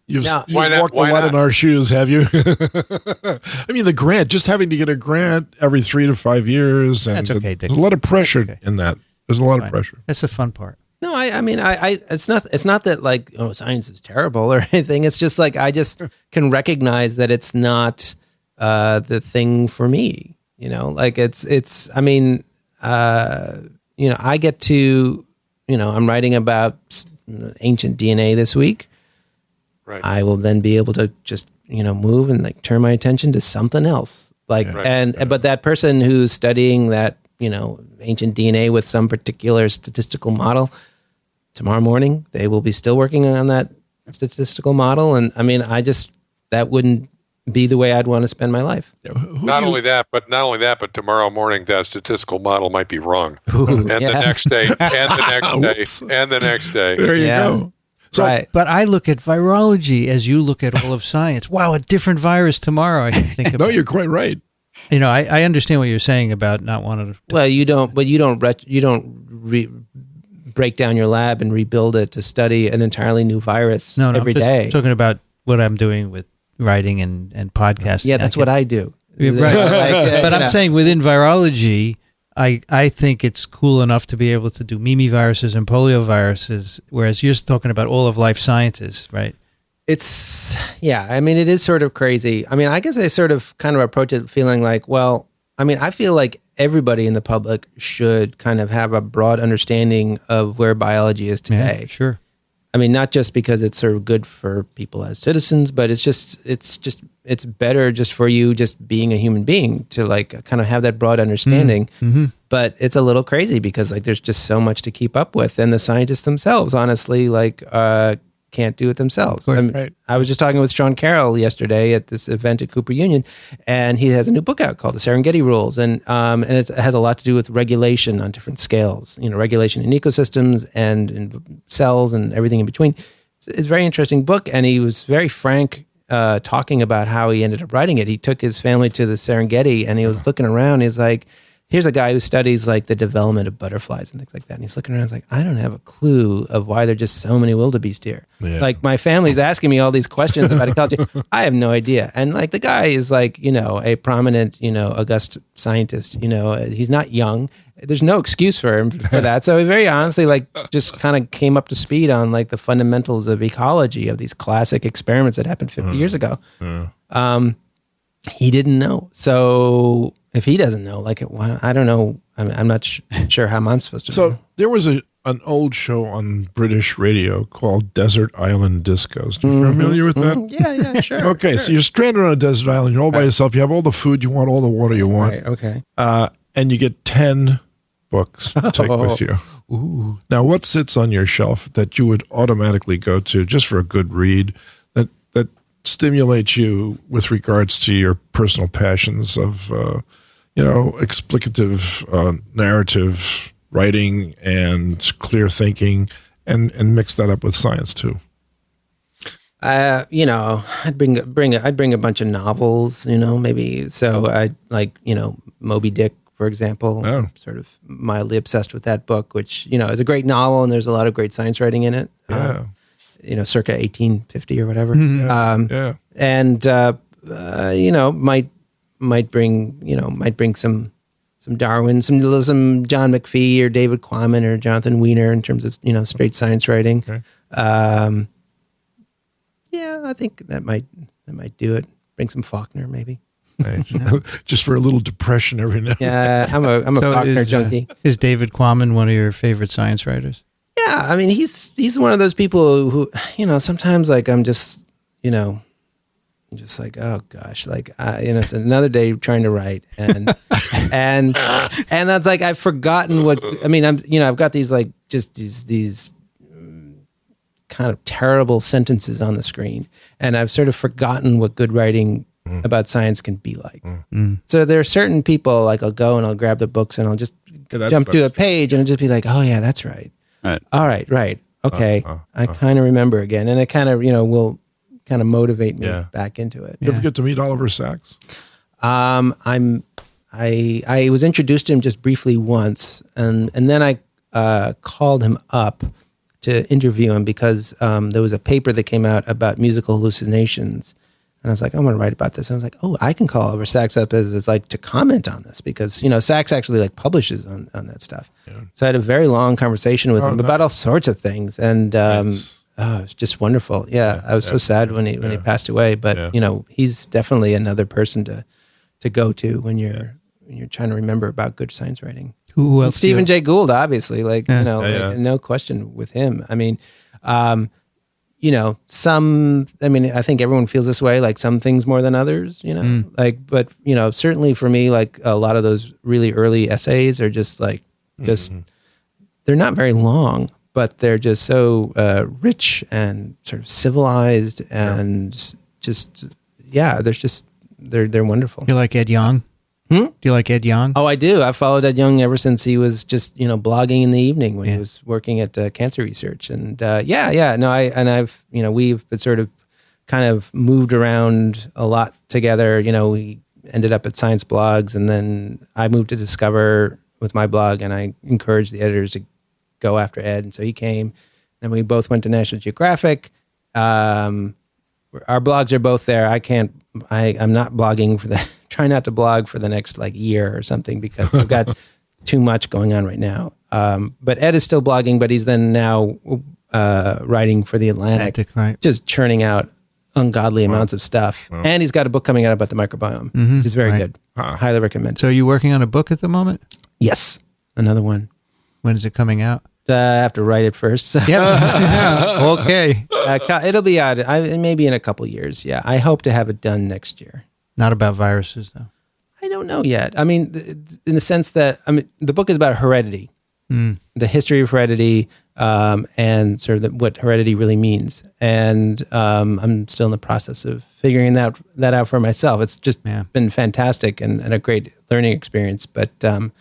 You've walked a lot in our shoes, have you? I mean, the grant, just having to get a grant every 3 to 5 years. And that's okay, Dick. There's a lot of pressure in that. There's a lot of pressure. That's the fun part. No, I mean, it's not that like, science is terrible or anything. It's just like, I just can recognize that it's not the thing for me, like I mean, I get to, I'm writing about ancient DNA this week. Right. I will then be able to just, move and like turn my attention to something else. Like, but that person who's studying that, ancient DNA with some particular statistical model. Tomorrow morning, they will be still working on that statistical model. And I mean, that wouldn't be the way I'd want to spend my life. Not only that, but tomorrow morning that statistical model might be wrong. Ooh, the next day, and the next day, and the next day. There you go. So, right. But I look at virology as you look at all of science. Wow, a different virus tomorrow. I can think about. No, you're quite right. I understand what you're saying about not wanting to. Well, you don't break down your lab and rebuild it to study an entirely new virus every day. I'm talking about what I'm doing with writing and podcasting. Yeah, that's what I do. Right. But I'm saying within virology, I think it's cool enough to be able to do mimiviruses and polioviruses, whereas you're talking about all of life sciences, right? It is sort of crazy. I mean, I guess I sort of kind of approach it feeling like, well, I mean, I feel like everybody in the public should kind of have a broad understanding of where biology is today. Yeah, sure. I mean, not just because it's sort of good for people as citizens, but it's better just for you just being a human being to like kind of have that broad understanding. Mm-hmm. But it's a little crazy because like there's just so much to keep up with, and the scientists themselves, honestly, like can't do it themselves. Right. I was just talking with Sean Carroll yesterday at this event at Cooper Union, and he has a new book out called The Serengeti Rules, and it has a lot to do with regulation on different scales, regulation in ecosystems and in cells and everything in between. It's a very interesting book, and he was very frank talking about how he ended up writing it. He took his family to the Serengeti, and he was looking around. He's like, here's a guy who studies like the development of butterflies and things like that. And he's looking around, he's like, I don't have a clue of why there are just so many wildebeest here. Yeah. Like my family's asking me all these questions about ecology. I have no idea. And like the guy is like, a prominent, august scientist, he's not young. There's no excuse for him for that. So he very honestly, like just kind of came up to speed on like the fundamentals of ecology of these classic experiments that happened 50 years ago. He didn't know. So if he doesn't know, like, I don't know. I'm not sure how I'm supposed to know. So there was an old show on British radio called Desert Island Discos. Are you familiar with that? Yeah, sure. Okay, sure. So you're stranded on a desert island. You're all by yourself. You have all the food you want, all the water you want. Right, okay. And you get 10 books to take with you. Ooh. Now, what sits on your shelf that you would automatically go to just for a good read that stimulates you with regards to your personal passions of, explicative narrative writing and clear thinking, and mix that up with science too? I'd bring a bunch of novels, maybe. So I like, Moby Dick, for example. Oh. Sort of mildly obsessed with that book, which, is a great novel and there's a lot of great science writing in it. Yeah. Circa 1850 or whatever. Yeah. And might bring some Darwin, some John McPhee or David Quammen or Jonathan Weiner in terms of straight science writing. Okay. I think that might do it. Bring some Faulkner maybe. Nice. Just for a little depression every now and then. Yeah, I'm a Faulkner junkie. Is David Quammen one of your favorite science writers? Yeah, I mean he's one of those people who sometimes like I'm just just like, oh gosh, like it's another day trying to write, and and that's like I've forgotten what I mean. I've got these like just these kind of terrible sentences on the screen, and I've sort of forgotten what good writing about science can be like. So there are certain people like I'll go and I'll grab the books and I'll just jump to a page and I'll just be like, oh yeah, that's right. Right. All right. Okay. I kind of remember again, and it kind of will kind of motivate me back into it. You ever get to meet Oliver Sacks? I was introduced to him just briefly once, and then I called him up to interview him because there was a paper that came out about musical hallucinations, and I was like, I'm going to write about this. And I was like, oh, I can call Oliver Sacks up as like to comment on this because Sacks actually like publishes on that stuff. Yeah. So I had a very long conversation with him about all sorts of things, and it's just wonderful. Yeah, I was so sad when he passed away, but he's definitely another person to go to when you're trying to remember about good science writing. Who else? And Stephen Jay Gould, obviously, no question with him. I mean, some, I mean, I think everyone feels this way, like some things more than others, like, but, certainly for me, like a lot of those really early essays are just like, they're not very long, but they're just so rich and sort of civilized and they're wonderful. You like Ed Yong? Do you like Ed Yong? Oh, I do. I've followed Ed Yong ever since he was just, blogging in the evening when he was working at cancer research. And we've been sort of kind of moved around a lot together. We ended up at Science Blogs, and then I moved to Discover with my blog, and I encouraged the editors to go after Ed. And so he came, and we both went to National Geographic. Our blogs are both there. I'm not blogging try not to blog for the next year or something because I've got too much going on right now. But Ed is still blogging, but he's then now writing for the Atlantic, right. Just churning out ungodly amounts of stuff. Wow. And he's got a book coming out about the microbiome, which is very good. Highly recommend. So are you working on a book at the moment? Yes, another one. When is it coming out? I have to write it first. So. Yeah. Okay. It'll be out maybe in a couple years. Yeah, I hope to have it done next year. Not about viruses, though. I don't know yet. I mean, in the sense that the book is about heredity, the history of heredity, and sort of what heredity really means. And I'm still in the process of figuring that out for myself. It's just been fantastic and a great learning experience. But it's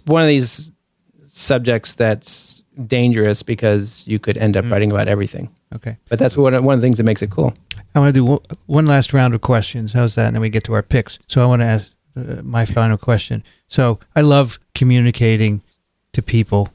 one of these subjects that's dangerous because you could end up writing about everything. Okay. But that's one of the things that makes it cool. I want to do one last round of questions. How's that? And then we get to our picks. So I want to ask my final question. So I love communicating to people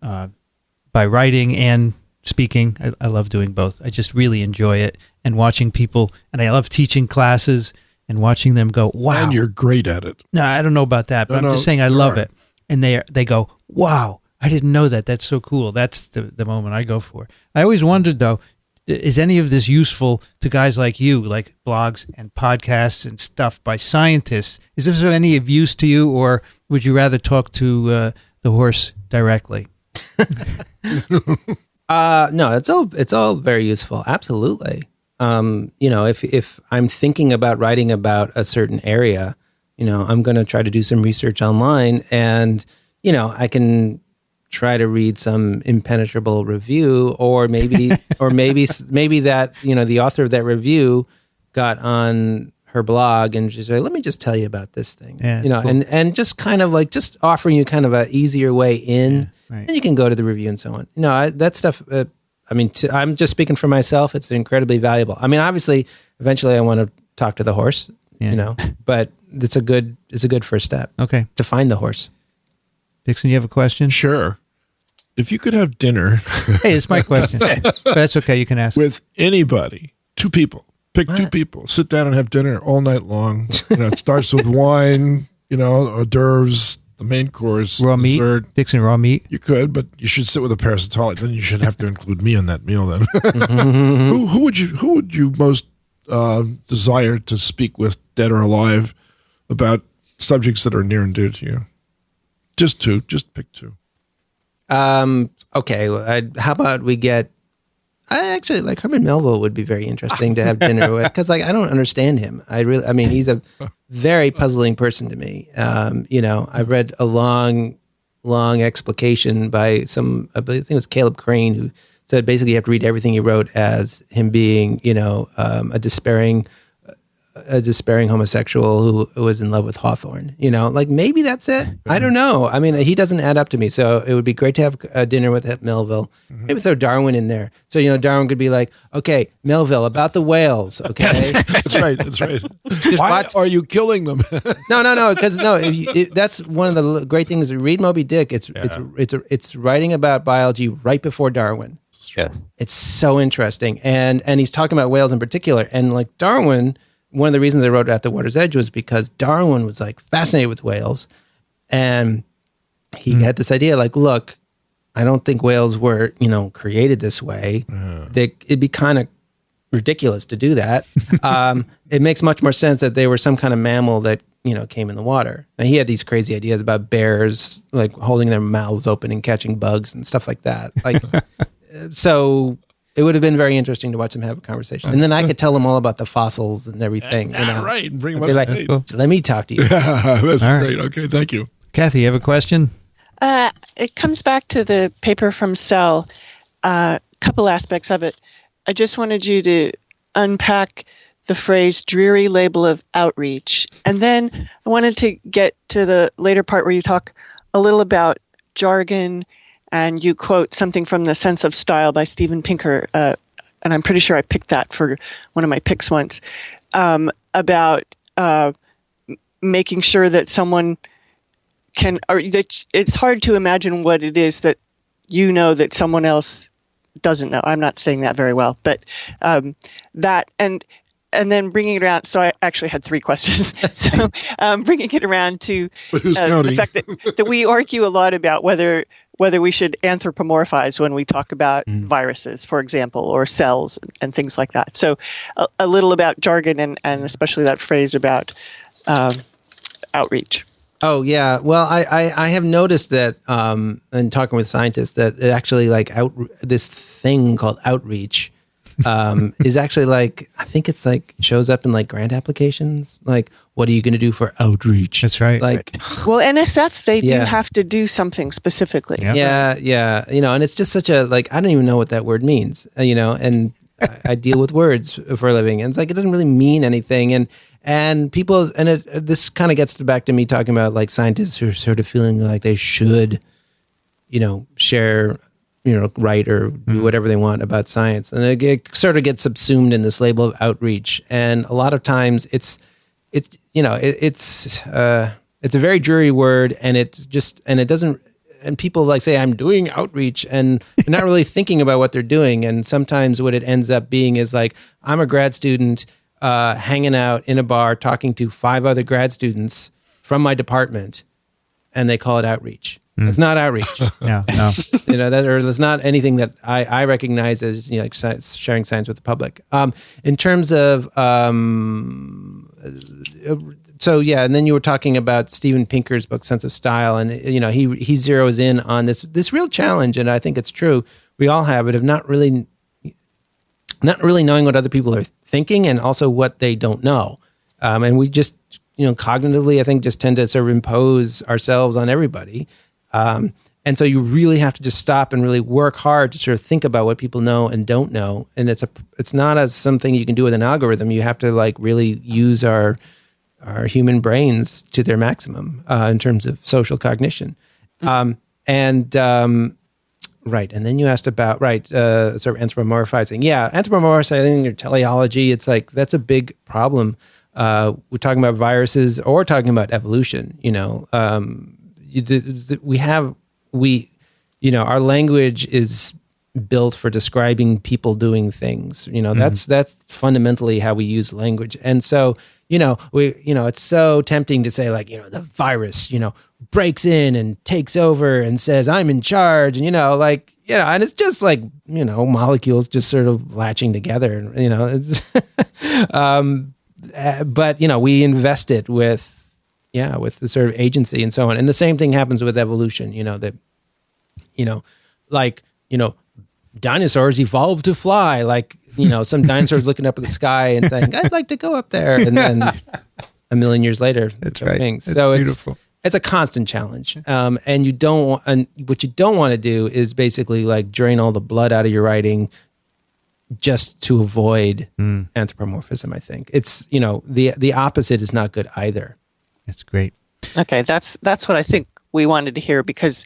by writing and speaking. I love doing both. I just really enjoy it and watching people. And I love teaching classes and watching them go, wow. And you're great at it. No, I don't know about that, but I'm just saying I love it. And they go, wow, I didn't know that. That's so cool. That's the moment I go for. I always wondered, though, is any of this useful to guys like you, like blogs and podcasts and stuff by scientists? Is this of any of use to you, or would you rather talk to the horse directly? No, it's all very useful. Absolutely. If I'm thinking about writing about a certain area, I'm going to try to do some research online, and I can try to read some impenetrable review, or maybe that the author of that review got on her blog and she's like, let me just tell you about this thing, cool. and just kind of just offering you kind of a easier way in, and you can go to the review and so on. That stuff. I'm just speaking for myself. It's incredibly valuable. I mean, obviously, eventually, I want to talk to the horse. But it's a good first step. Okay, to find the horse. Dickson, you have a question? Sure. If you could have dinner... Hey, it's my question. But that's okay, you can ask. With anybody, 2 people. Pick 2 people. Sit down and have dinner all night long. It starts with wine, hors d'oeuvres, the main course, raw dessert. Meat? Dickson, raw meat? You could, but you should sit with a parasitologist. Then you should have to include me in that meal then. Who would you most desire to speak with, dead or alive, about subjects that are near and dear to you? Just 2. Just pick 2. Okay. Well, how about we get? I actually like Herman Melville. Would be very interesting to have dinner with, because I don't understand him. He's a very puzzling person to me. I read a long explication by I think it was Caleb Crane, who said basically you have to read everything he wrote as him being a despairing homosexual who was in love with Hawthorne. Maybe that's it. I don't know. I mean, he doesn't add up to me. So it would be great to have a dinner with Melville. Maybe throw Darwin in there. So, Darwin could be like, okay, Melville, about the whales, okay? That's right. Why are you killing them? No, because that's one of the great things. Read Moby Dick. It's writing about biology right before Darwin. Yes. It's so interesting. And he's talking about whales in particular. And like Darwin... One of the reasons I wrote At the Water's Edge was because Darwin was fascinated with whales, and he had this idea look, I don't think whales were, created this way. It'd be kind of ridiculous to do that. It makes much more sense that they were some kind of mammal that, came in the water. Now, he had these crazy ideas about bears, holding their mouths open and catching bugs and stuff like that. so it would have been very interesting to watch them have a conversation. And then I could tell them all about the fossils and everything. Right. And bring them I'd up be to date. like, let me talk to you. That's All great. right. Okay, thank you. Kathy, you have a question? It comes back to the paper from Cell. A couple aspects of it. I just wanted you to unpack the phrase dreary label of outreach. And then I wanted to get to the later part where you talk a little about jargon and you quote something from The Sense of Style by Steven Pinker. And I'm pretty sure I picked that for one of my picks once, about making sure that someone can, or that it's hard to imagine what it is that you know that someone else doesn't know. I'm not saying that very well, but that and then bringing it around. So I actually had three questions. So bringing it around to the fact that we argue a lot about whether we should anthropomorphize when we talk about viruses, for example, or cells and things like that. So a little about jargon and especially that phrase about outreach. Oh yeah, well, I have noticed that in talking with scientists that it actually this thing called outreach is actually I think it's shows up in grant applications. What are you going to do for outreach? That's right. Well, NSF they do have to do something specifically. Yep. Yeah. And it's just such a I don't even know what that word means. And I deal with words for a living, and it's it doesn't really mean anything. And people, this kind of gets back to me talking about scientists who are sort of feeling like they should, share, write or do whatever they want about science, and it sort of gets subsumed in this label of outreach. And a lot of times it's a very dreary word, and it doesn't. And people say I'm doing outreach, and they're not really thinking about what they're doing. And sometimes what it ends up being is I'm a grad student. Hanging out in a bar, talking to 5 other grad students from my department, and they call it outreach. It's not outreach. No. That's not anything that I recognize as sharing science with the public. In terms of, and then you were talking about Steven Pinker's book, Sense of Style, and he zeroes in on this real challenge, and I think it's true. We all have it of not really knowing what other people are thinking and also what they don't know. And we just, cognitively, I think, just tend to sort of impose ourselves on everybody. And so you really have to just stop and really work hard to sort of think about what people know and don't know. And it's not as something you can do with an algorithm. You have to really use our human brains to their maximum in terms of social cognition. Right. And then you asked about, sort of anthropomorphizing. Yeah, anthropomorphizing your teleology, it's that's a big problem. We're talking about viruses or talking about evolution, our language is built for describing people doing things. That's fundamentally how we use language. And so, it's so tempting to say the virus, breaks in and takes over and says, I'm in charge. And, and it's just molecules just sort of latching together, it's, but, we invest it with the sort of agency and so on. And the same thing happens with evolution, dinosaurs evolved to fly, some dinosaurs looking up at the sky and saying, I'd like to go up there. And then a million years later, that's right. Things. So beautiful. It's a constant challenge. And what you don't want to do is basically drain all the blood out of your writing just to avoid anthropomorphism. I think it's, the opposite is not good either. That's great. Okay. That's what I think we wanted to hear, because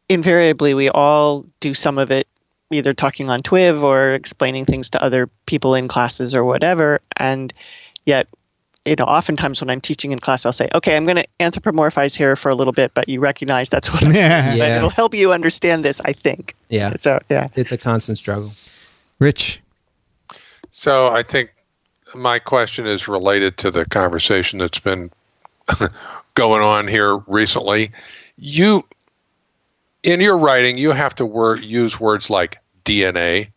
invariably we all do some of it, either talking on TWiV or explaining things to other people in classes or whatever. And yet, oftentimes when I'm teaching in class, I'll say, okay, I'm going to anthropomorphize here for a little bit, but you recognize that's what I'm doing. Yeah. It'll help you understand this, I think. Yeah. So, yeah. It's a constant struggle. Rich? So I think my question is related to the conversation that's been going on here recently. In your writing, you have to use words like DNA,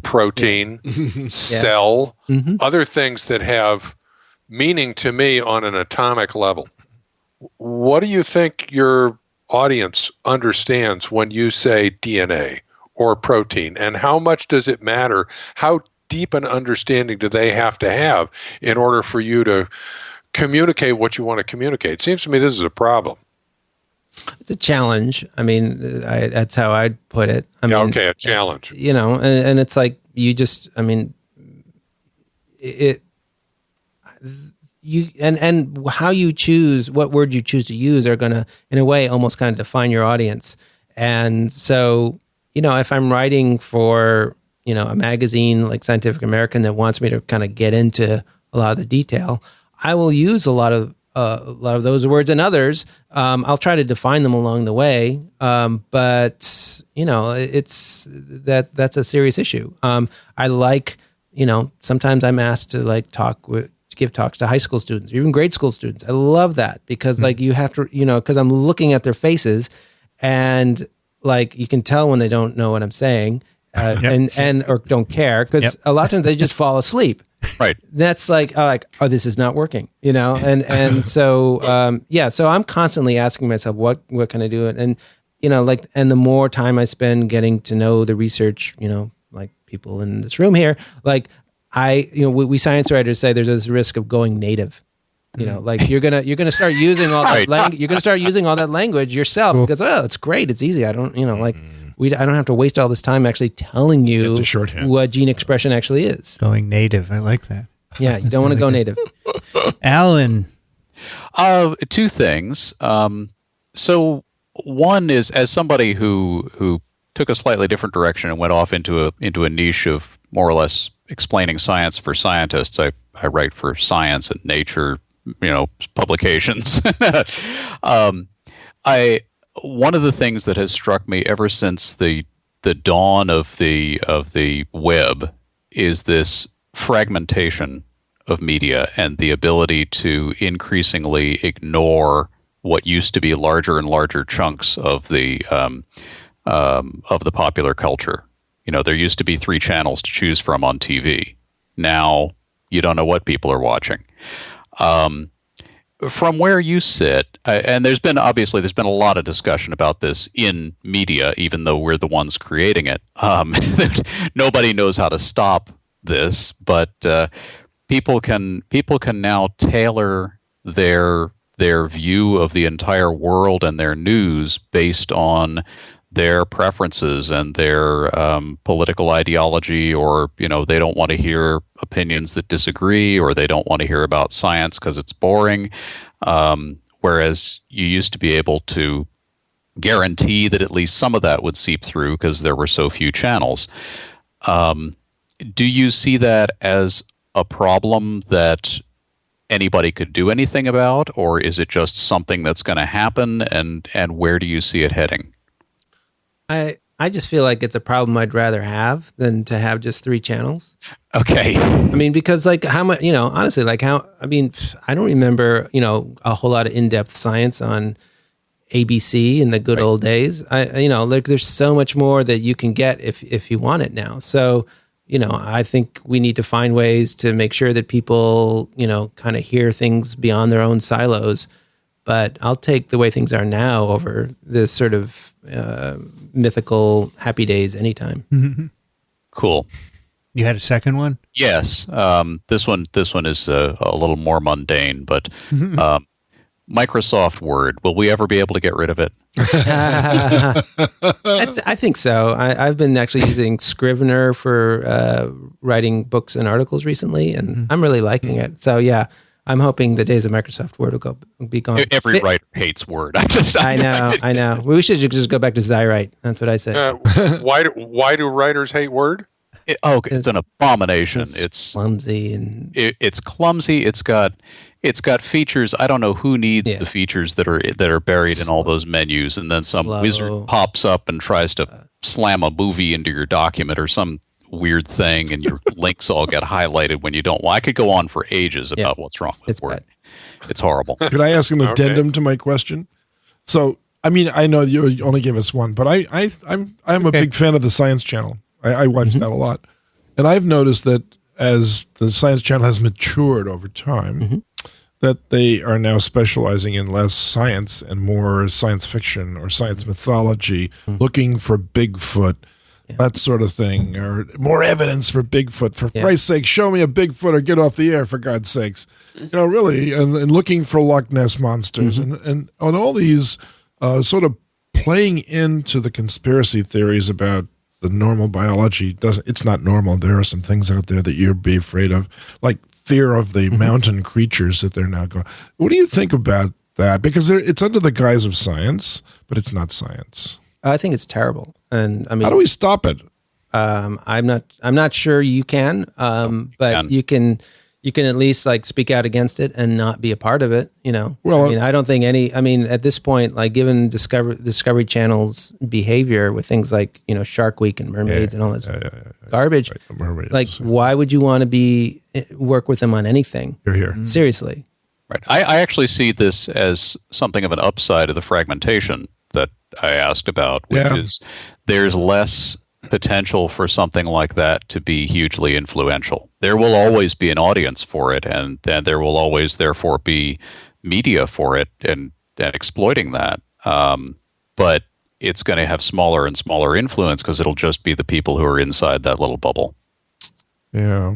protein, cell, other things that have meaning to me on an atomic level. What do you think your audience understands when you say DNA or protein? And how much does it matter? How deep an understanding do they have to have in order for you to communicate what you want to communicate? It seems to me this is a problem. It's a challenge. I mean, that's how I'd put it. I mean, okay, a challenge. You know, and it's like you just, I mean, and how you choose, what word you choose to use are going to, in a way, almost kind of define your audience. And so, you know, if I'm writing for, you know, a magazine like Scientific American that wants me to kind of get into a lot of the detail, I will use a lot of those words and others. I'll try to define them along the way. But you know, that's a serious issue. I like, you know, sometimes I'm asked to like give talks to high school students or even grade school students. I love that because like you have to, you know, because I'm looking at their faces and like you can tell when they don't know what I'm saying and or don't care because a lot of times they just fall asleep. Right. That's like, oh, this is not working, you know? And so, so I'm constantly asking myself, what can I do? And, you know, like, and the more time I spend getting to know the research, you know, like people in this room here, like we science writers say there's this risk of going native, you know, like you're going to start using all that language. You're going to start using all that language yourself because, it's great. It's easy. I don't, you know, like, I don't have to waste all this time actually telling you what gene expression actually is. Going native. I like that. Yeah, you don't want to go native. Alan. Two things. So one is, as somebody who took a slightly different direction and went off into a niche of more or less explaining science for scientists. I write for Science and Nature, you know, publications. One of the things that has struck me ever since the dawn of the web is this fragmentation of media and the ability to increasingly ignore what used to be larger and larger chunks of the popular culture. You know, there used to be 3 channels to choose from on TV. Now you don't know what people are watching. From where you sit, and there's been a lot of discussion about this in media, even though we're the ones creating it. Nobody knows how to stop this, but people can now tailor their view of the entire world and their news based on their preferences and their political ideology, or, you know, they don't want to hear opinions that disagree, or they don't want to hear about science because it's boring. Whereas you used to be able to guarantee that at least some of that would seep through because there were so few channels. Do you see that as a problem that anybody could do anything about, or is it just something that's going to happen, and where do you see it heading? I just feel like it's a problem I'd rather have than to have just 3 channels. Okay. I mean, because like how much, you know, honestly, like I don't remember, you know, a whole lot of in-depth science on ABC in the good old days. You know, like there's so much more that you can get if you want it now. So, you know, I think we need to find ways to make sure that people, you know, kind of hear things beyond their own silos. But I'll take the way things are now over this sort of mythical happy days anytime. Mm-hmm. Cool. You had a second one? Yes. This one is a little more mundane, but Microsoft Word. Will we ever be able to get rid of it? I think so. I've been actually using Scrivener for writing books and articles recently, and I'm really liking it. So yeah, I'm hoping the days of Microsoft Word will be gone. Every writer hates Word. I know. We should just go back to Xywrite. That's what I say. Why do writers hate Word? It's an abomination. It's clumsy and it's clumsy. It's got features. I don't know who needs the features that are buried in all those menus, and then some wizard pops up and tries to slam a movie into your document or some weird thing, and your links all get highlighted when you don't. Well, I could go on for ages about what's wrong with Word. Bad. It's horrible. Could I ask an addendum to my question? So, I mean, I know you only gave us one, but I'm a big fan of the Science Channel. I watch that a lot, and I've noticed that as the Science Channel has matured over time, that they are now specializing in less science and more science fiction or science mythology, looking for Bigfoot, that sort of thing, or more evidence for Bigfoot. For Christ's sake, show me a Bigfoot or get off the air, for God's sakes. Really, and looking for Loch Ness monsters, and on all these sort of playing into the conspiracy theories about the normal biology. It's not normal. There are some things out there that you'd be afraid of, like fear of the mountain creatures that they're now going. What do you think about that? Because it's under the guise of science, but it's not science. I think it's terrible, and I mean, how do we stop it? I'm not sure you can, but you can at least like speak out against it and not be a part of it. Well, I mean, I don't think at this point, like given Discovery Channel's behavior with things like Shark Week and mermaids and all this garbage, like why would you want to work with them on anything? You're here. Seriously. Right. I actually see this as something of an upside of the fragmentation that I asked about, which is there's less potential for something like that to be hugely influential. There will always be an audience for it, and there will always, therefore, be media for it and exploiting that. But it's going to have smaller and smaller influence because it'll just be the people who are inside that little bubble. Yeah.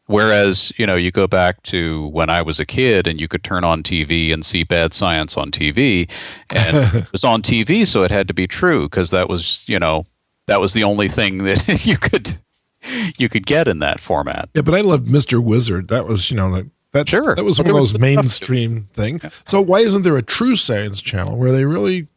Whereas, you go back to when I was a kid and you could turn on TV and see bad science on TV, and it was on TV, so it had to be true because that was, that was the only thing that you could get in that format. Yeah, but I loved Mr. Wizard. That was, that was one of those mainstream thing. Yeah. So why isn't there a true science channel where they really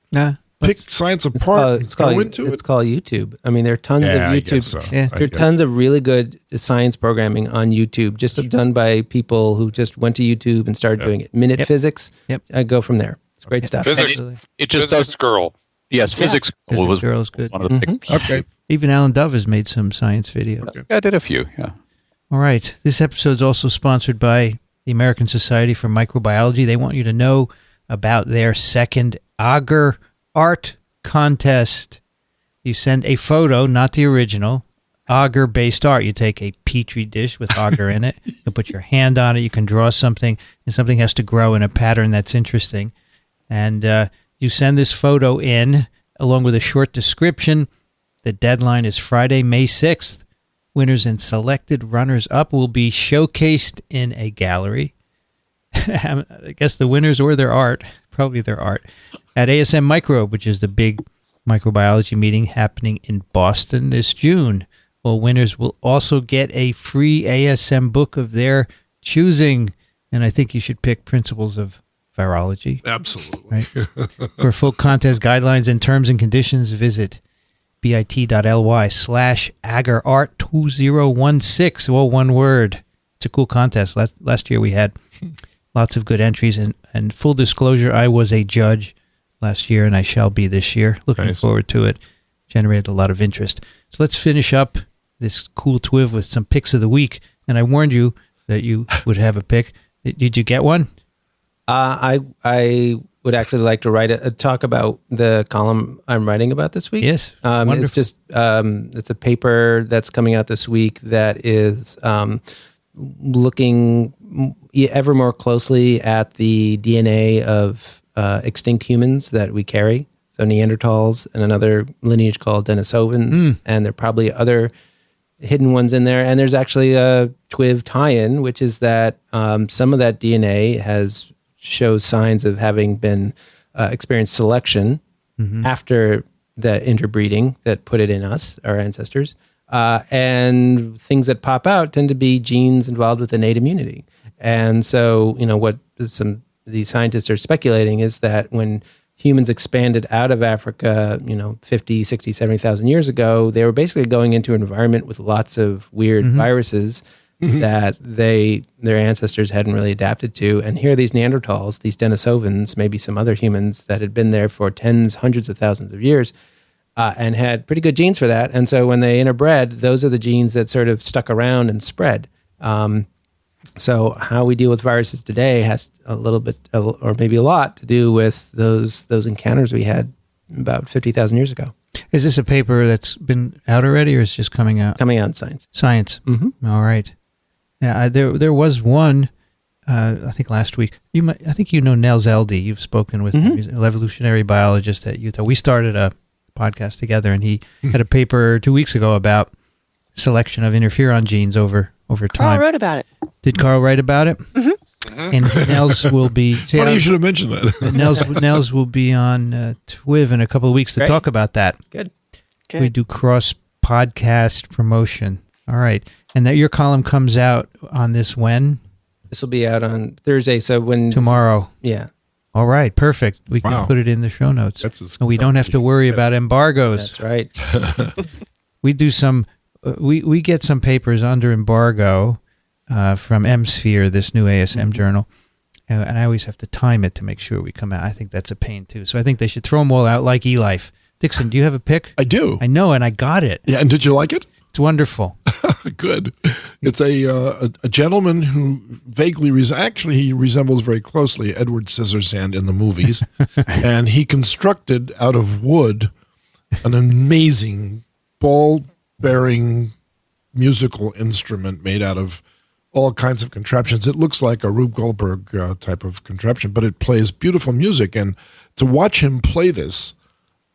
pick science apart? It's called YouTube. I mean, there are tons of YouTube. There are tons of really good science programming on YouTube, just done by people who just went to YouTube and started doing it. Minute Physics. Yep. I go from there. It's great stuff. It just does Girl. Yes, Physics Girl is good. One of the big Okay. Even Alan Dove has made some science videos. Okay. I did a few, yeah. All right. This episode is also sponsored by the American Society for Microbiology. They want you to know about their second Agar Art Contest. You send a photo, not the original, agar-based art. You take a petri dish with agar in it. You put your hand on it. You can draw something, and something has to grow in a pattern that's interesting. And you send this photo in along with a short description. The deadline is Friday, May 6th. Winners and selected runners-up will be showcased in a gallery. I guess the winners or their art, probably their art, at ASM Microbe, which is the big microbiology meeting happening in Boston this June. Well, winners will also get a free ASM book of their choosing, and I think you should pick Principles of Virology. Absolutely. Right? For full contest guidelines and terms and conditions, visit bit.ly/agarart2016, all one word. It's a cool contest. Last year we had lots of good entries, and full disclosure, I was a judge last year, and I shall be this year. Looking forward to it. Generated a lot of interest. So let's finish up this cool TWiV with some picks of the week. And I warned you that you would have a pick. Did you get one? I would actually like to talk about the column I'm writing about this week. Yes, it's just it's a paper that's coming out this week that is looking ever more closely at the DNA of extinct humans that we carry. So Neanderthals and another lineage called Denisovans, and there are probably other hidden ones in there. And there's actually a TWiV tie-in, which is that some of that DNA shows signs of having been experienced selection after the interbreeding that put it in us, our ancestors. And things that pop out tend to be genes involved with innate immunity. And so, what these scientists are speculating is that when humans expanded out of Africa, 50, 60, 70,000 years ago, they were basically going into an environment with lots of weird viruses that their ancestors hadn't really adapted to. And here are these Neanderthals, these Denisovans, maybe some other humans that had been there for tens, hundreds of thousands of years, and had pretty good genes for that. And so when they interbred, those are the genes that sort of stuck around and spread. So how we deal with viruses today has a little bit, or maybe a lot, to do with those encounters we had about 50,000 years ago. Is this a paper that's been out already, or is it just coming out? Coming out in Science. Science. All right. Yeah, there was one, I think last week. I think Nell Zeldy. You've spoken with him. He's an evolutionary biologist at Utah. We started a podcast together, and he had a paper 2 weeks ago about selection of interferon genes over time. Carl wrote about it. Did Carl write about it? Mm-hmm. And Nels will be. Funny you should have mentioned that. Nels will be on TWiV in a couple of weeks to talk about that. Good. We do cross podcast promotion. All right, and that your column comes out on this when? This will be out on Thursday. So when Tomorrow. Yeah. All right, perfect. We can put it in the show notes. So we don't have to worry about embargoes. That's right. We do some. We get some papers under embargo from M-Sphere, this new ASM journal, and I always have to time it to make sure we come out. I think that's a pain too. So I think they should throw them all out like eLife. Dixon, do you have a pick? I do. I know, and I got it. Yeah, and did you like it? It's wonderful. Good. It's a gentleman who vaguely he resembles very closely Edward Scissorhand in the movies, and he constructed out of wood an amazing ball-bearing musical instrument made out of all kinds of contraptions. It looks like a Rube Goldberg type of contraption, but it plays beautiful music, and to watch him play this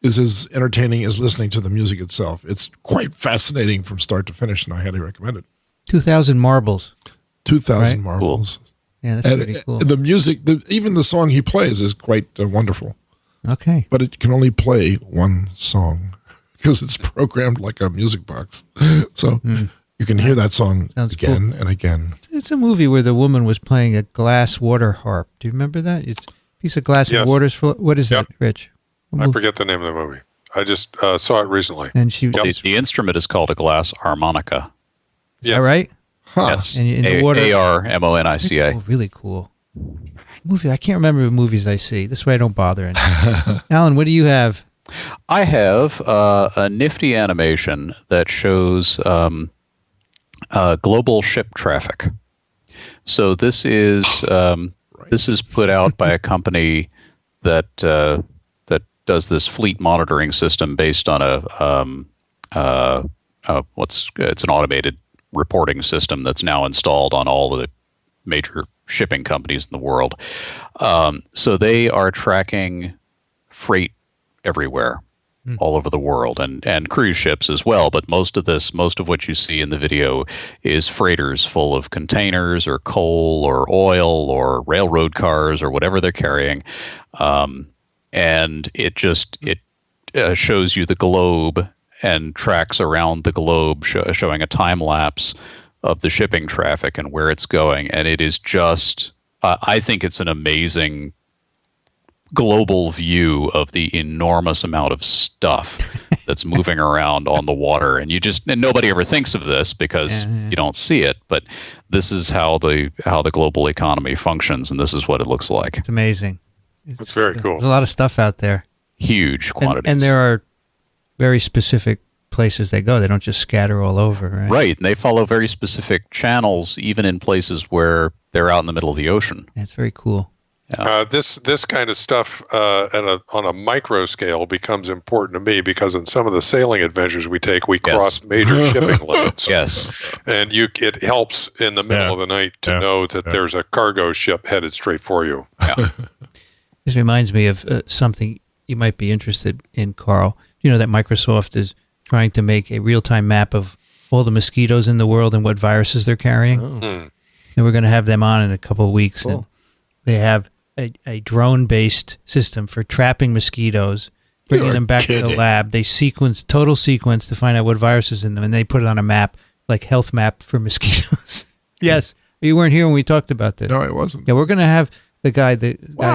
is as entertaining as listening to the music itself. It's quite fascinating from start to finish, and I highly recommend it. 2,000 marbles. 2,000 Right? marbles. Cool. Yeah, that's pretty cool. The music, even the song he plays is quite wonderful. Okay. But it can only play one song because it's programmed like a music box. So you can hear that song again and again. It's a movie where the woman was playing a glass water harp. Do you remember that? It's a piece of glass and water's full. What is that, Rich? I forget the name of the movie. I just saw it recently. And the instrument is called a glass harmonica. Is that right? Huh. Yes. And in the water, ARMONICA. Oh, really cool. Movie. I can't remember the movies I see. This way I don't bother anymore. Alan, what do you have? I have a nifty animation that shows global ship traffic. So this is put out by a company that does this fleet monitoring system based on it's an automated reporting system that's now installed on all of the major shipping companies in the world. So they are tracking freight everywhere, all over the world, and cruise ships as well. But most of what you see in the video is freighters full of containers or coal or oil or railroad cars or whatever they're carrying. And it shows you the globe and tracks around the globe, showing a time lapse of the shipping traffic and where it's going. And it is just, I think it's an amazing global view of the enormous amount of stuff that's moving around on the water. And nobody ever thinks of this because you don't see it, but this is how the global economy functions, and this is what it looks like. It's amazing. It's very cool. There's a lot of stuff out there. Huge quantities. And there are very specific places they go. They don't just scatter all over, right? Right, and they follow very specific channels, even in places where they're out in the middle of the ocean. That's very cool. Yeah. This kind of stuff on a micro scale becomes important to me because in some of the sailing adventures we take, we cross major shipping limits. Yes, and it helps in the middle of the night to know that there's a cargo ship headed straight for you. Yeah. This reminds me of something you might be interested in, Carl. You know that Microsoft is trying to make a real-time map of all the mosquitoes in the world and what viruses they're carrying. And we're going to have them on in a couple of weeks. Cool. And they have a drone-based system for trapping mosquitoes, bringing them back to the lab. They total sequence to find out what virus is in them, and they put it on a map, like health map for mosquitoes. Yes. You weren't here when we talked about this. No, I wasn't. Yeah, we're going to have the guy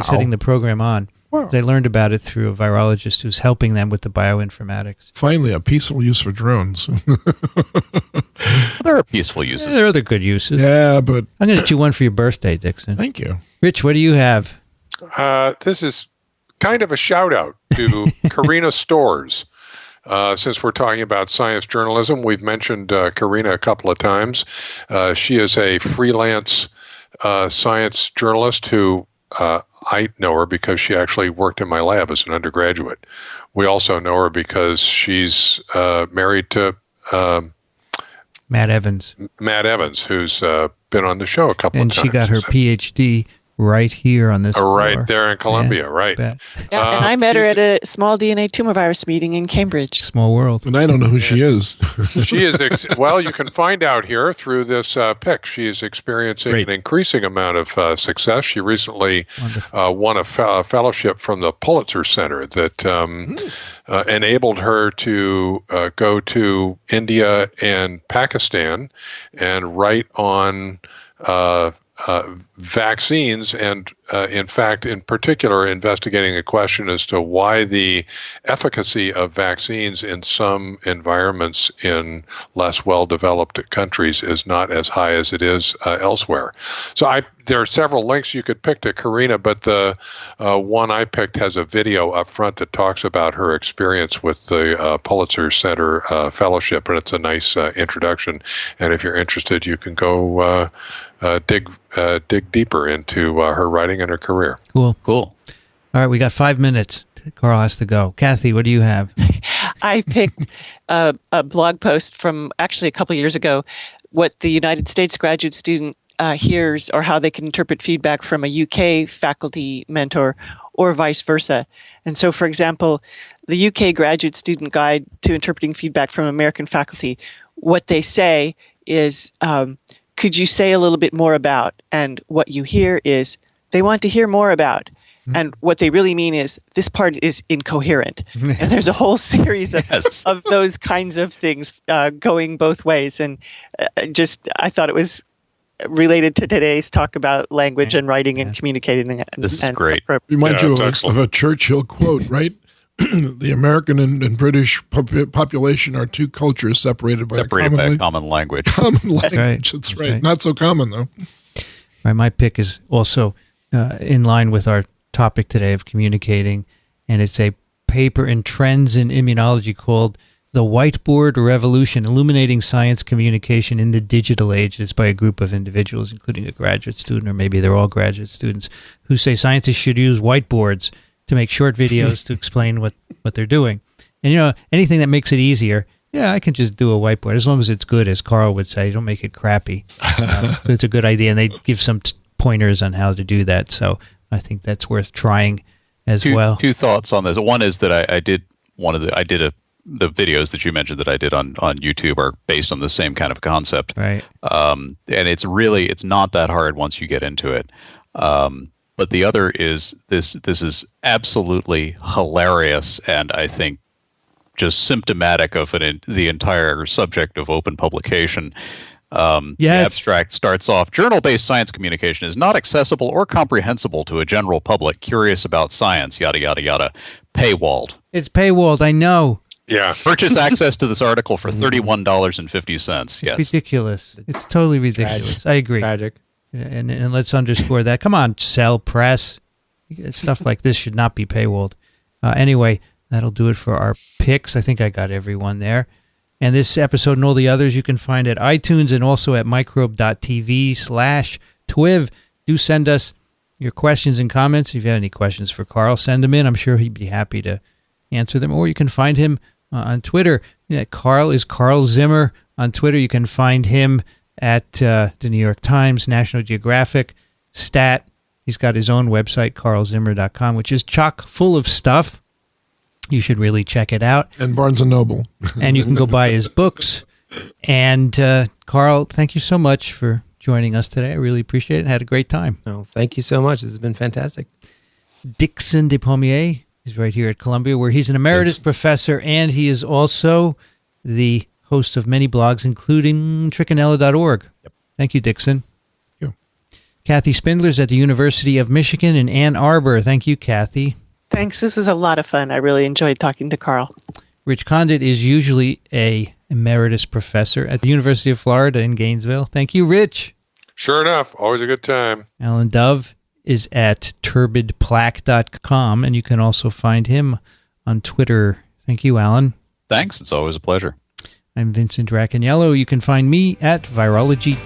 setting the program on. Wow. They learned about it through a virologist who's helping them with the bioinformatics. Finally, a peaceful use for drones. There are peaceful uses. Yeah, there are other good uses. Yeah, but I'm going to get you one for your birthday, Dickson. thank you. Rich, what do you have? This is kind of a shout out to Karina Storrs. Since we're talking about science journalism, we've mentioned Karina a couple of times. She is a freelance science journalist who I know her because she actually worked in my lab as an undergraduate. We also know her because she's married to Matt Evans. Matt Evans, who's been on the show a couple of And times. she got her PhD right here on this floor. Right there in Columbia, right. Yeah, and I met her at a small DNA tumor virus meeting in Cambridge. Small world. And I don't know who she is. She is, well, you can find out here through this pic. She is experiencing an increasing amount of success. She recently won a fellowship from the Pulitzer Center that enabled her to go to India and Pakistan and write on vaccines, and in fact, in particular, investigating a question as to why the efficacy of vaccines in some environments in less well-developed countries is not as high as it is elsewhere. So there are several links you could pick to Karina, but the one I picked has a video up front that talks about her experience with the Pulitzer Center Fellowship, and it's a nice introduction. And if you're interested, you can go dig deeper into her writing and her career. Cool. Cool. All right, we got 5 minutes. Carl has to go. Kathy, what do you have? I picked a blog post from actually a couple years ago, what the United States graduate student hears or how they can interpret feedback from a UK faculty mentor or vice versa. And so, for example, the UK graduate student guide to interpreting feedback from American faculty, what they say is, could you say a little bit more about? And what you hear is, they want to hear more about. And what they really mean is, this part is incoherent. And there's a whole series of those kinds of things going both ways. And I thought it was related to today's talk about language and writing and communicating. This is great. Remind you of a Churchill quote, right? The American and British population are two cultures separated by a common language. Common language, that's right. Not so common, though. Right, my pick is also in line with our topic today of communicating, and it's a paper in Trends in Immunology called The Whiteboard Revolution, Illuminating Science Communication in the Digital Age. It's by a group of individuals, including a graduate student, or maybe they're all graduate students, who say scientists should use whiteboards to make short videos to explain what they're doing. And, anything that makes it easier, I can just do a whiteboard, as long as it's good, as Carl would say. Don't make it crappy. It's a good idea, and they give some pointers on how to do that. So I think that's worth trying as well. Two thoughts on this. One is that the videos that you mentioned that I did on YouTube are based on the same kind of concept. Right. And it's not that hard once you get into it. But the other is this is absolutely hilarious, and I think just symptomatic of the entire subject of open publication. The abstract starts off, journal-based science communication is not accessible or comprehensible to a general public curious about science, yada, yada, yada. Paywalled. It's paywalled, I know. Yeah. Purchase access to this article for $31.50. Yes. It's ridiculous. It's totally ridiculous. I agree. Tragic. And let's underscore that. Come on, sell, press. Stuff like this should not be paywalled. Anyway, that'll do it for our picks. I think I got everyone there. And this episode and all the others you can find at iTunes and also at microbe.tv/TWiV. Do send us your questions and comments. If you have any questions for Carl, send them in. I'm sure he'd be happy to answer them. Or you can find him on Twitter. Carl is Carl Zimmer on Twitter. You can find him at the New York Times, National Geographic, Stat. He's got his own website, carlzimmer.com, which is chock full of stuff. You should really check it out. And Barnes & Noble. And you can go buy his books. And Carl, thank you so much for joining us today. I really appreciate it. I had a great time. Oh, thank you so much. This has been fantastic. Dickson Despommier is right here at Columbia, where he's an emeritus professor, and he is also the host of many blogs, including Racaniello.org. Yep. Thank you, Dickson. Thank you. Kathy Spindler's at the University of Michigan in Ann Arbor. Thank you, Kathy. Thanks. This is a lot of fun. I really enjoyed talking to Carl. Rich Condit is usually a emeritus professor at the University of Florida in Gainesville. Thank you, Rich. Sure enough. Always a good time. Alan Dove is at turbidplaque.com, and you can also find him on Twitter. Thank you, Alan. Thanks. It's always a pleasure. I'm Vincent Racaniello. You can find me at virology.ws.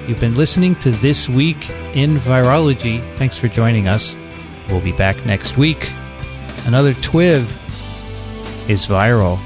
You've been listening to This Week in Virology. Thanks for joining us. We'll be back next week. Another TWiV is viral.